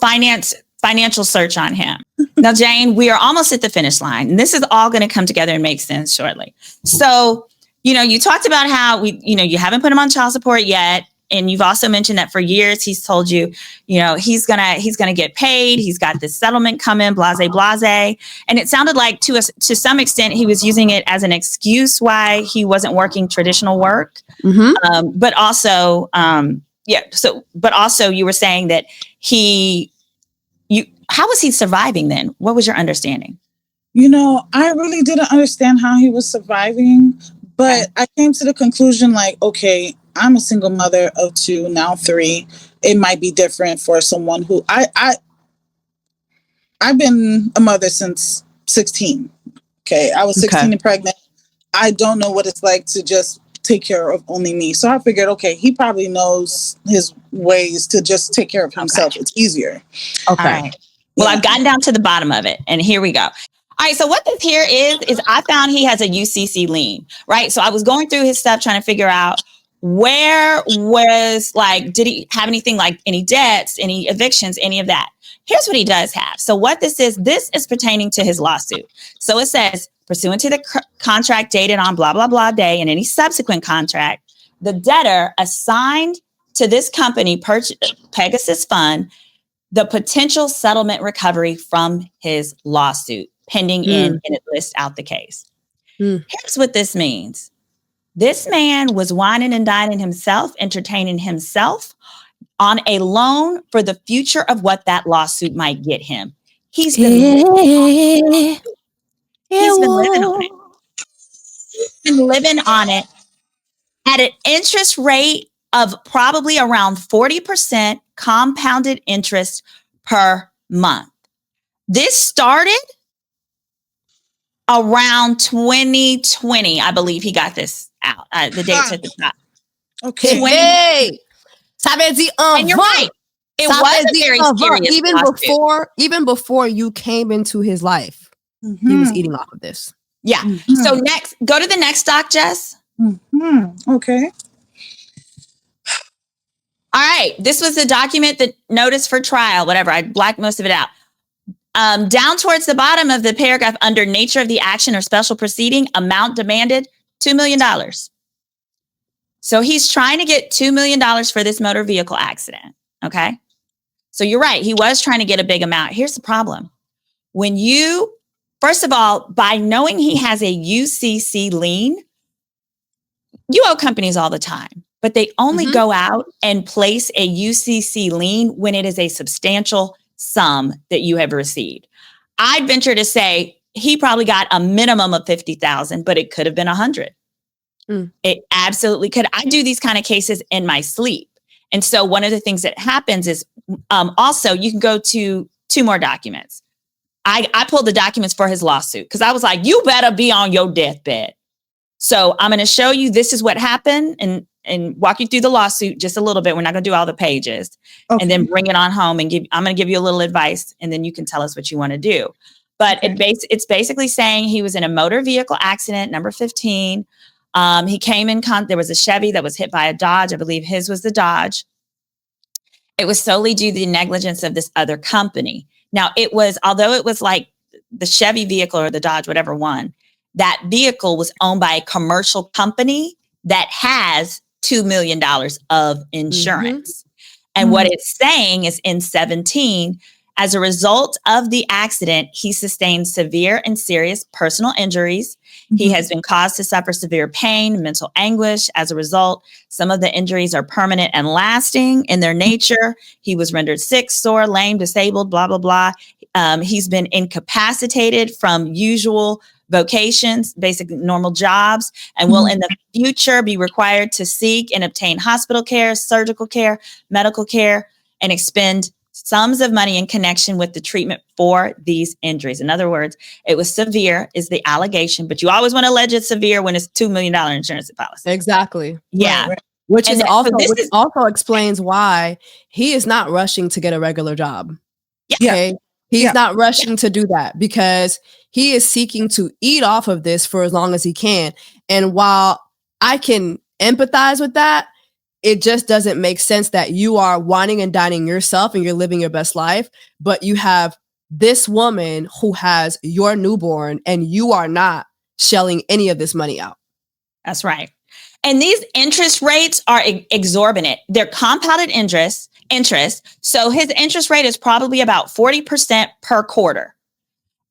financial search on him. Now, Jane, we are almost at the finish line, and this is all going to come together and make sense shortly. So, you talked about how you haven't put him on child support yet. And you've also mentioned that for years, he's told you, he's gonna get paid. He's got this settlement coming, blase. And it sounded like to some extent, he was using it as an excuse why he wasn't working traditional work. Mm-hmm. But also you were saying that how was he surviving then? What was your understanding? I really didn't understand how he was surviving, but I came to the conclusion okay, I'm a single mother of 2, now 3. It might be different for someone who I've been a mother since 16. Okay. I was 16 and pregnant. I don't know what it's like to just take care of only me. So I figured, okay, he probably knows his ways to just take care of himself. Okay. It's easier. Okay. Right. Well, I've gotten down to the bottom of it, and here we go. All right. So what this here is I found he has a UCC lien, right? So I was going through his stuff trying to figure out where was did he have anything like any debts, any evictions, any of that? Here's what he does have. So what this is pertaining to his lawsuit. So it says, pursuant to the contract dated on blah, blah, blah day and any subsequent contract, the debtor assigned to this company, Pegasus Fund, the potential settlement recovery from his lawsuit pending and it lists out the case. Here's what this means. This man was whining and dining himself, entertaining himself on a loan for the future of what that lawsuit might get him. He's been living on it. He's been living on it at an interest rate of probably around 40% compounded interest per month. This started around 2020, I believe he got this out. The date's at the top. Okay. And you're right. It was a very serious even before you came into his life, he was eating off of this. Yeah. So go to the next doc, Jess. Okay. All right. This was the document, the notice for trial, whatever. I blacked most of it out. Down towards the bottom of the paragraph under nature of the action or special proceeding, amount demanded, $2 million. So he's trying to get $2 million for this motor vehicle accident. Okay. So you're right. He was trying to get a big amount. Here's the problem. First of all, by knowing he has a UCC lien, you owe companies all the time, but they only go out and place a UCC lien when it is a substantial sum that you have received. I'd venture to say he probably got a minimum of 50,000, but it could have been 100. It absolutely could. I do these kind of cases in my sleep. And so one of the things that happens is also you can go to 2 more documents. I pulled the documents for his lawsuit because I was like, you better be on your deathbed. So I'm going to show you this is what happened and walk you through the lawsuit just a little bit. We're not going to do all the pages and then bring it on home and I'm going to give you a little advice and then you can tell us what you want to do. But it's basically saying he was in a motor vehicle accident, number 15. He came in, there was a Chevy that was hit by a Dodge. I believe his was the Dodge. It was solely due to the negligence of this other company. Now although it was like the Chevy vehicle or the Dodge, whatever one, that vehicle was owned by a commercial company that has $2 million of insurance. And what it's saying is in 17, as a result of the accident, he sustained severe and serious personal injuries. He has been caused to suffer severe pain, mental anguish. As a result, some of the injuries are permanent and lasting in their nature. He was rendered sick, sore, lame, disabled, blah, blah, blah. He's been incapacitated from usual vocations, basically normal jobs, and will in the future be required to seek and obtain hospital care, surgical care, medical care, and expend sums of money in connection with the treatment for these injuries. In other words, it was severe is the allegation, but you always want to allege it's severe when it's $2 million insurance policy. Exactly. Yeah. Right. Which also explains why he is not rushing to get a regular job. Yeah. Okay. He's not rushing to do that because he is seeking to eat off of this for as long as he can. And while I can empathize with that, it just doesn't make sense that you are whining and dining yourself and you're living your best life, but you have this woman who has your newborn and you are not shelling any of this money out. That's right. And these interest rates are exorbitant. They're compounded interest. So his interest rate is probably about 40% per quarter.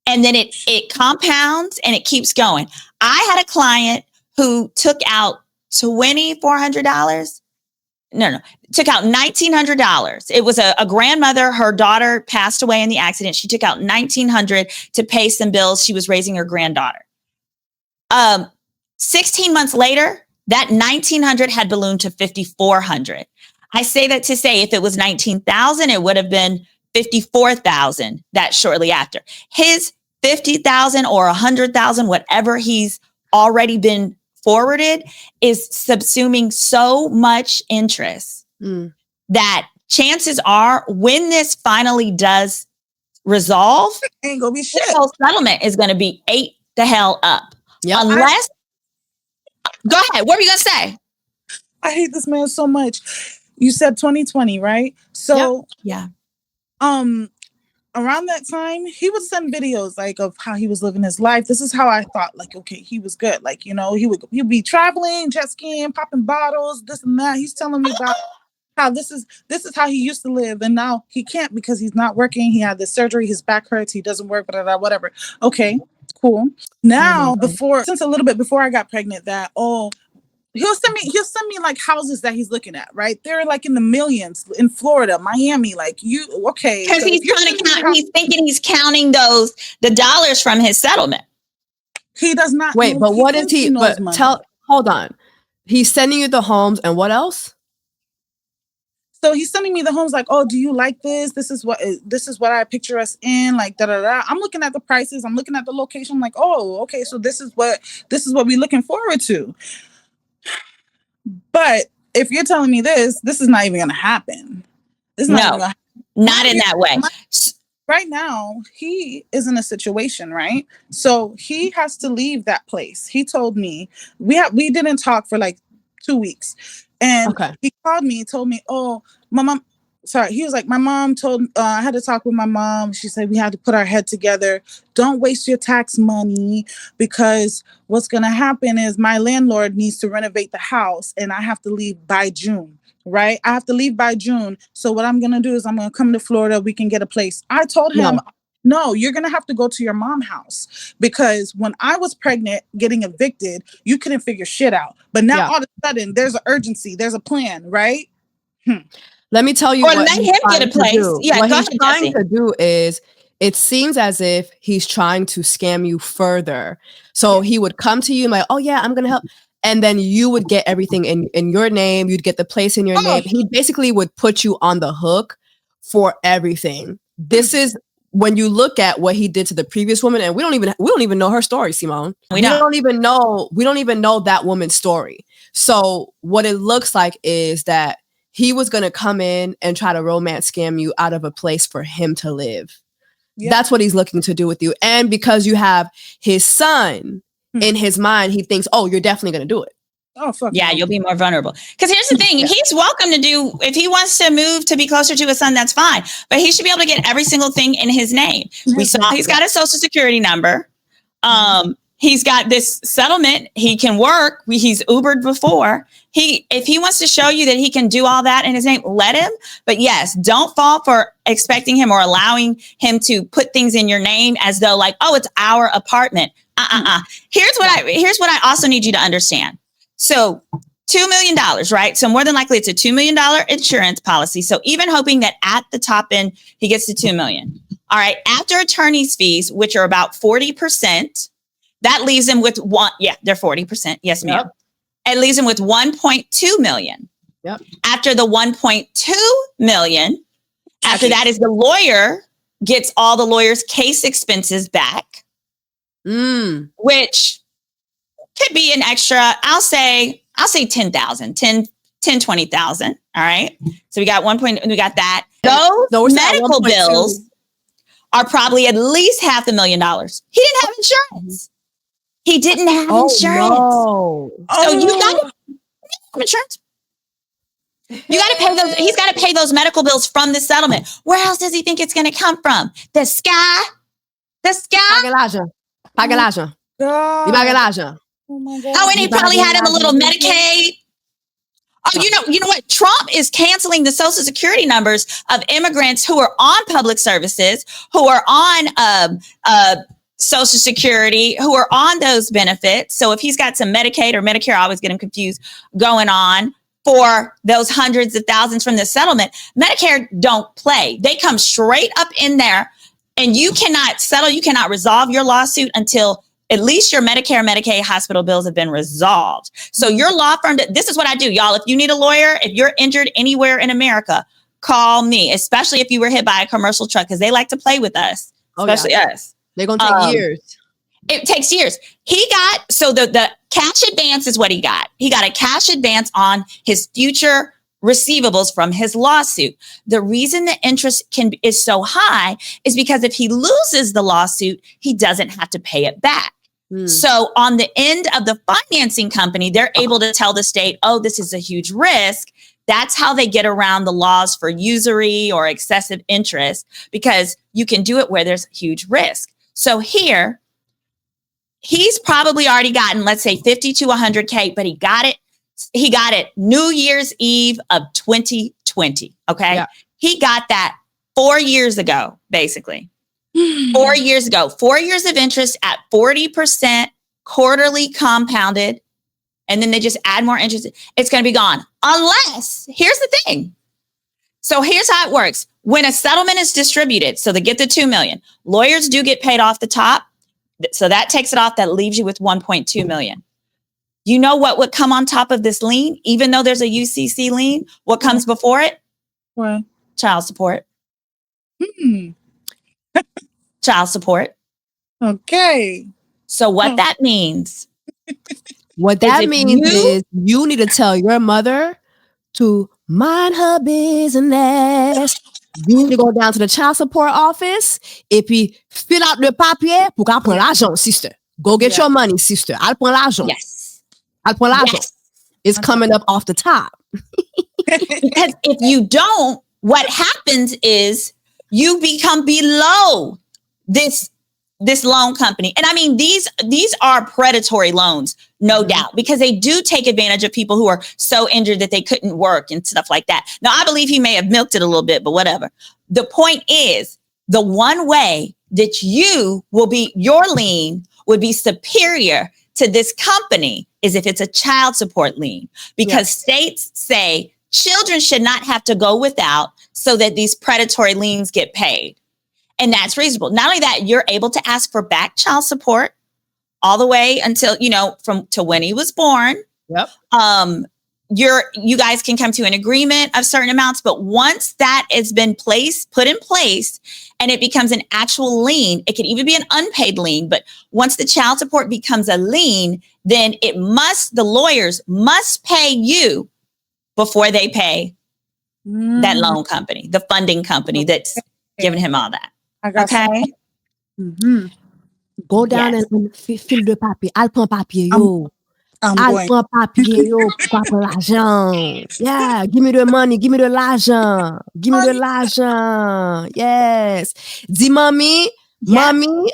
And then it compounds and it keeps going. I had a client who took out $2,400. No, took out $1,900. It was a grandmother. Her daughter passed away in the accident. She took out $1,900 to pay some bills. She was raising her granddaughter. 16 months later, that $1,900 had ballooned to $5,400. I say that to say if it was $19,000, it would have been $54,000 that shortly after. His $50,000 or $100,000, whatever he's already been forwarded, is subsuming so much interest that chances are when this finally does resolve, ain't gonna be shit. The whole settlement is going to be ate the hell up. Yep. Unless, go ahead. What were you going to say? I hate this man so much. You said 2020, right? So yeah. Around that time, he would send videos like of how he was living his life. This is how I thought, like, okay, he was good. Like, you know, he'd be traveling, jet skiing, popping bottles, this and that. He's telling me about how this is how he used to live, and now he can't because he's not working. He had this surgery, his back hurts, he doesn't work, whatever. Okay, cool. Now, since a little bit before I got pregnant, he'll send me like houses that he's looking at, right? They're like in the millions in Florida, Miami, like okay. Because he's thinking he's counting the dollars from his settlement. He does not. Wait, but what is he? But hold on. He's sending you the homes and what else? So he's sending me the homes like, oh, do you like this? This is what I picture us in, like da da da. I'm looking at the prices, I'm looking at the location, I'm like, oh, okay, so this is what we're looking forward to. But if you're telling me this is not even going to happen. Not in that way. Right now, he is in a situation, right? So he has to leave that place. He told me we didn't talk for like 2 weeks, and he called me, told me, oh, my mom. Sorry, he was like, my mom told. I had to talk with my mom. She said we had to put our head together. Don't waste your tax money, because what's gonna happen is my landlord needs to renovate the house, and I have to leave by June. Right? I have to leave by June. So what I'm gonna do is I'm gonna come to Florida. We can get a place. I told him, no, you're gonna have to go to your mom's house, because when I was pregnant, getting evicted, you couldn't figure shit out. But now all of a sudden, there's an urgency. There's a plan, right? Let me tell you what let him get a place. Yeah, what he's trying to do is, it seems as if he's trying to scam you further. So he would come to you and like, oh yeah, I'm going to help. And then you would get everything in your name. You'd get the place in your name. He basically would put you on the hook for everything. This is when you look at what he did to the previous woman, and we don't even know her story, Simone. We don't even know that woman's story. So what it looks like is that he was going to come in and try to romance scam you out of a place for him to live. Yep. That's what he's looking to do with you. And because you have his son in his mind, he thinks, oh, you're definitely going to do it. Oh, fuck yeah, you'll be more vulnerable. Because here's the thing. He's welcome to do, if he wants to move to be closer to his son, that's fine. But he should be able to get every single thing in his name. We saw he's got a social security number. He's got this settlement. He can work. He's Ubered before. If he wants to show you that he can do all that in his name, let him. But yes, don't fall for expecting him or allowing him to put things in your name as though like, oh, it's our apartment. Here's what I also need you to understand. So $2 million, right? So more than likely it's a $2 million insurance policy. So even hoping that at the top end, he gets to $2 million. All right. After attorney's fees, which are about 40%, that leaves him with they're 40%. Yes, ma'am. Yep. It leaves him with 1.2 million. Yep. After the 1.2 million, after that is the lawyer gets all the lawyer's case expenses back, which could be an extra, I'll say 10,000, 20,000. All right. So we got we got that. Those medical bills are probably at least $500,000. He didn't have insurance. He didn't have insurance. No. So you got insurance. You got to pay those. He's got to pay those medical bills from the settlement. Where else does he think it's going to come from? The sky? The sky? Pague l'argent. Oh my God. Oh, and he probably had him a little Medicaid. Oh, you know what? Trump is canceling the Social Security numbers of immigrants who are on public services, who are on Social Security, who are on those benefits. So if he's got some Medicaid or Medicare, I always get him confused, going on for those hundreds of thousands from the settlement, Medicare don't play. They come straight up in there, and you cannot settle, you cannot resolve your lawsuit until at least your Medicare, Medicaid, hospital bills have been resolved. So your law firm, this is what I do, y'all. If you need a lawyer, if you're injured anywhere in America, call me, especially if you were hit by a commercial truck, because they like to play with us, especially us. They're going to take years. It takes years. He got, so the cash advance is what he got. He got a cash advance on his future receivables from his lawsuit. The reason the interest is so high is because if he loses the lawsuit, he doesn't have to pay it back. So on the end of the financing company, they're able to tell the state, oh, this is a huge risk. That's how they get around the laws for usury or excessive interest, because you can do it where there's huge risk. So here, he's probably already gotten, let's say 50 to 100K, but he got it New Year's Eve of 2020. Okay. Yeah. He got that 4 years ago, basically. 4 years ago, 4 years of interest at 40% quarterly compounded. And then they just add more interest. It's going to be gone. Unless, here's the thing. So here's how it works. When a settlement is distributed, so they get the 2 million, lawyers do get paid off the top. So that takes it off. That leaves you with 1.2 million. You know what would come on top of this lien? Even though there's a UCC lien, what comes before it? What? Child support. Child support. Okay. So what that means? What that means is you need to tell your mother to mind her business. You need to go down to the child support office et puis fill out le papier pour qu'elle prenne l'argent, sister. Go get your money, sister. Elle prend l'argent. Yes. Elle prend l'argent. Yes. It's coming up off the top. Because if you don't, what happens is you become below this loan company. And I mean, these are predatory loans, no doubt, because they do take advantage of people who are so injured that they couldn't work and stuff like that. Now, I believe he may have milked it a little bit, but whatever. The point is, the one way that your lien would be superior to this company is if it's a child support lien, because states say children should not have to go without so that these predatory liens get paid. And that's reasonable. Not only that, you're able to ask for back child support all the way until, to when he was born. Yep. You guys can come to an agreement of certain amounts, but once that has been put in place and it becomes an actual lien, it can even be an unpaid lien. But once the child support becomes a lien, then the lawyers must pay you before they pay that loan company, the funding company that's giving him all that. Okay. Go down and fill the papier. I'll prend papier, yo. I'll prend papier, yo. Pourquoi prendre l'argent? Yeah, give me the money. Give me the l'argent. Give me the l'argent. Yes. Dis, mommy,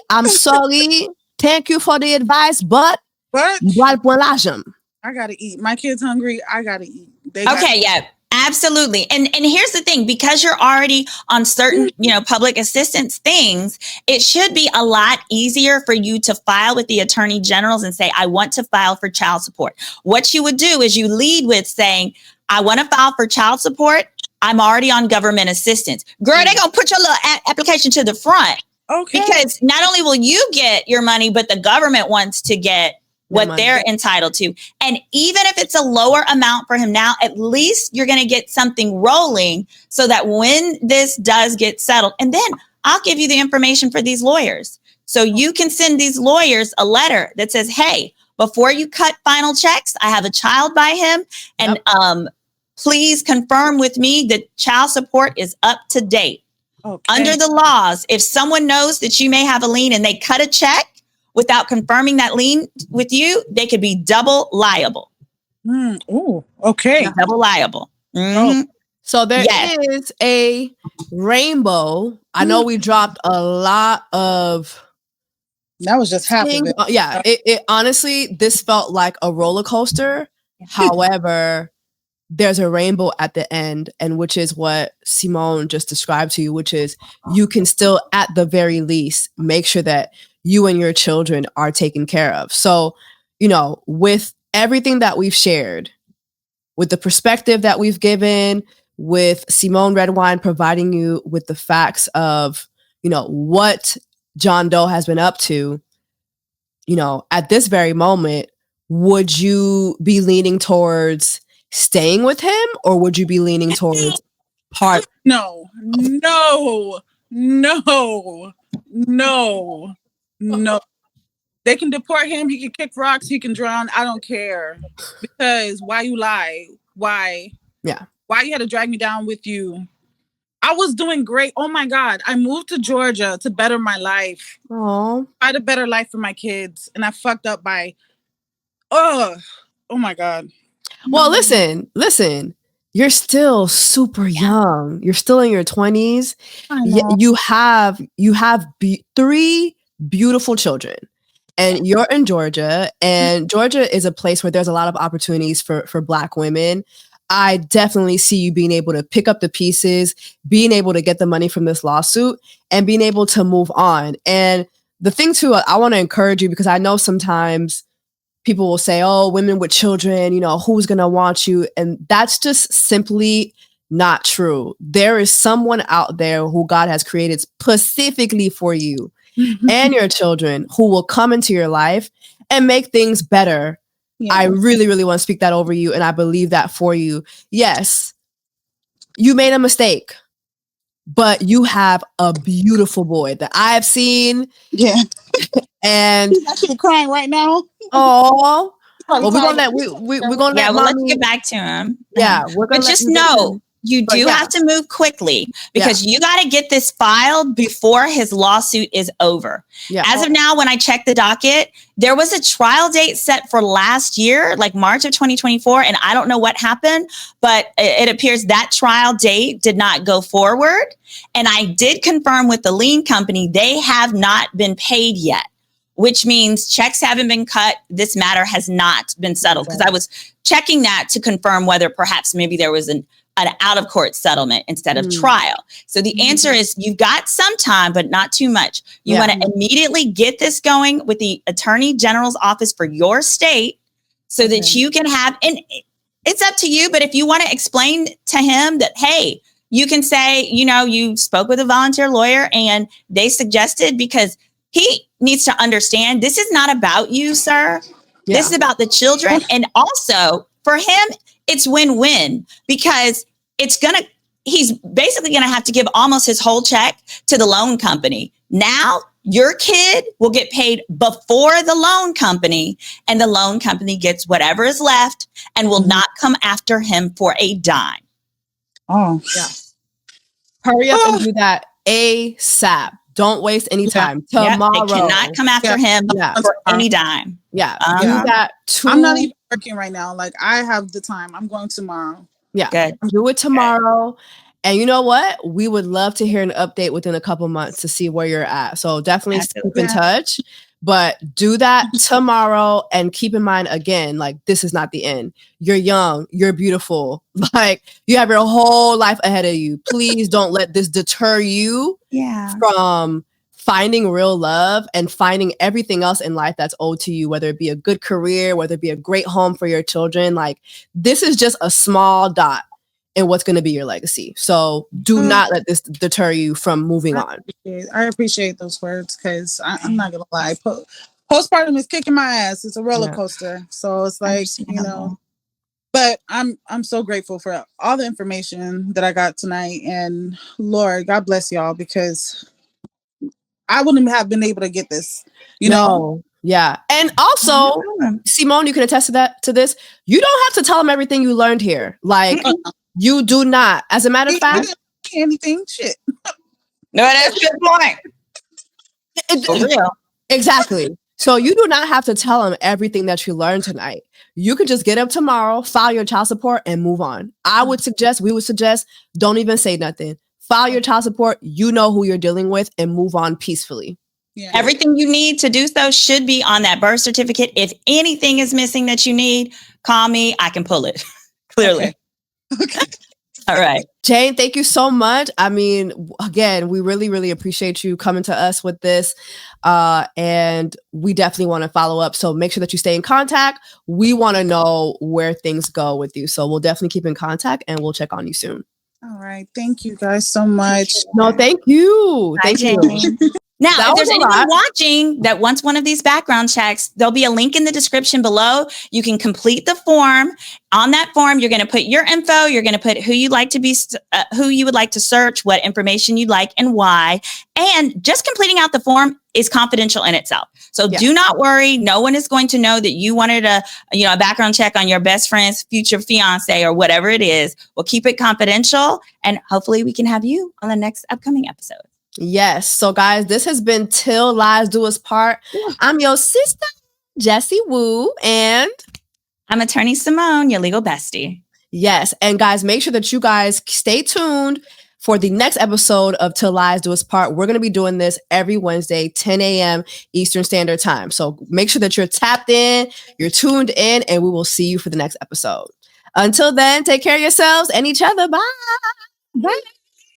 I'm sorry. Thank you for the advice, but I'll prend l'argent. I gotta eat. My kid's hungry. I gotta eat. Yeah. Absolutely. And here's the thing, because you're already on certain, public assistance things, it should be a lot easier for you to file with the attorney generals and say, I want to file for child support. What you would do is you lead with saying, I want to file for child support. I'm already on government assistance. Girl, they're going to put your little application to the front. Okay. Because not only will you get your money, but the government wants to get what they're entitled to. And even if it's a lower amount for him now, at least you're going to get something rolling so that when this does get settled, and then I'll give you the information for these lawyers. So you can send these lawyers a letter that says, hey, before you cut final checks, I have a child by him. And please confirm with me that child support is up to date. Okay. Under the laws, if someone knows that you may have a lien and they cut a check without confirming that lien with you, they could be double liable. Oh, okay. Double liable. Mhm. So there Yes. is a rainbow. I know we dropped a lot of That was just half of things. it. Yeah, it honestly, this felt like a roller coaster. However, there's a rainbow at the end, and which is what Simone just described to you, which is you can still, at the very least, make sure that you and your children are taken care of. So, with everything that we've shared, with the perspective that we've given, with Simone Redwine providing you with the facts of, what John Doe has been up to, at this very moment, would you be leaning towards staying with him, or would you be leaning towards part? No. They can deport him. He can kick rocks. He can drown. I don't care. Because why you lie? Why? Yeah. Why you had to drag me down with you? I was doing great. Oh my God. I moved to Georgia to better my life. Oh. Find a better life for my kids. And I fucked up by, oh my God. Well, listen. You're still super young. You're still in your 20s. You have 3 beautiful children. And you're in Georgia, and Georgia is a place where there's a lot of opportunities for Black women. I definitely see you being able to pick up the pieces, being able to get the money from this lawsuit, and being able to move on. And the thing too, I want to encourage you, because I know sometimes people will say, oh, women with children, who's going to want you? And that's just simply not true. There is someone out there who God has created specifically for you and your children, who will come into your life and make things better. Yeah. I really, really want to speak that over you, and I believe that for you. Yes, you made a mistake, but you have a beautiful boy that I have seen. Yeah. And he's actually crying right now. Oh, well, we're gonna let let's get back to him. Yeah, we're gonna. But just know you do have to move quickly, because you got to get this filed before his lawsuit is over. Yeah. As of now, when I checked the docket, there was a trial date set for last year, like March of 2024, and I don't know what happened, but it appears that trial date did not go forward. And I did confirm with the lien company, they have not been paid yet, which means checks haven't been cut. This matter has not been settled, because I was checking that to confirm whether perhaps maybe there was an out-of-court settlement instead of trial. So the answer is you've got some time, but not too much. You want to immediately get this going with the Attorney General's office for your state, so that you can have, and it's up to you, but if you want to explain to him that, hey, you can say, you spoke with a volunteer lawyer and they suggested, because he needs to understand this is not about you, sir. Yeah. This is about the children. And also for him, it's win-win, because he's basically going to have to give almost his whole check to the loan company. Now your kid will get paid before the loan company, and the loan company gets whatever is left and will not come after him for a dime. Oh, yeah. Hurry up and do that ASAP. Don't waste any time. Tomorrow. They cannot come after him for any dime. Yeah. Do that I'm not even working right now. Like, I have the time. I'm going tomorrow. Yeah. Good. Do it tomorrow. Good. And you know what? We would love to hear an update within a couple months to see where you're at. So definitely keep in touch. But do that tomorrow, and keep in mind, again, like, this is not the end. You're young. You're beautiful. Like, you have your whole life ahead of you. Please don't let this deter you from finding real love and finding everything else in life that's owed to you, whether it be a good career, whether it be a great home for your children. Like, this is just a small dot in what's going to be your legacy. So do not let this deter you from moving on. I appreciate those words, because I'm not going to lie. Postpartum is kicking my ass. It's a roller coaster. So it's like, but I'm so grateful for all the information that I got tonight. And Lord, God bless y'all, because I wouldn't have been able to get this, you know? Yeah. And also, Simone, you can attest to this. You don't have to tell them everything you learned here. Like, you do not. As a matter of fact, anything, shit. No, that's a good point. For real. Exactly. So you do not have to tell him everything that you learned tonight. You could just get up tomorrow, file your child support, and move on. We would suggest, don't even say nothing. File your child support. You know who you're dealing with, and move on peacefully. Yeah. Everything you need to do so should be on that birth certificate. If anything is missing that you need, call me. I can pull it. Clearly. Okay. All right. Jane, thank you so much. I mean, again, we really, really appreciate you coming to us with this. And we definitely want to follow up. So make sure that you stay in contact. We want to know where things go with you. So we'll definitely keep in contact and we'll check on you soon. All right. Thank you guys so much. No, thank you. Bye, Thank you. Jane. Now, That if was there's a anyone lot. watching that wants one of these background checks, there'll be a link in the description below. You can complete the form. On that form, you're going to put your info. You're going to put who you'd like to be, who you would like to search, what information you'd like, and why. And just completing out the form is confidential in itself. So do not worry. No one is going to know that you wanted a background check on your best friend's future fiance or whatever it is. We'll keep it confidential, and hopefully we can have you on the next upcoming episode. Yes. So guys, this has been Till Lies Do Us Part. I'm your sister, Jessie Woo, and I'm attorney Simone, your legal bestie. yes. And guys, make sure that you guys stay tuned for the next episode of Till Lies Do Us Part. We're going to be doing this every Wednesday, 10 a.m. Eastern Standard Time. So make sure that you're tapped in, you're tuned in, and we will see you for the next episode. Until then, take care of yourselves and each other. Bye. Bye.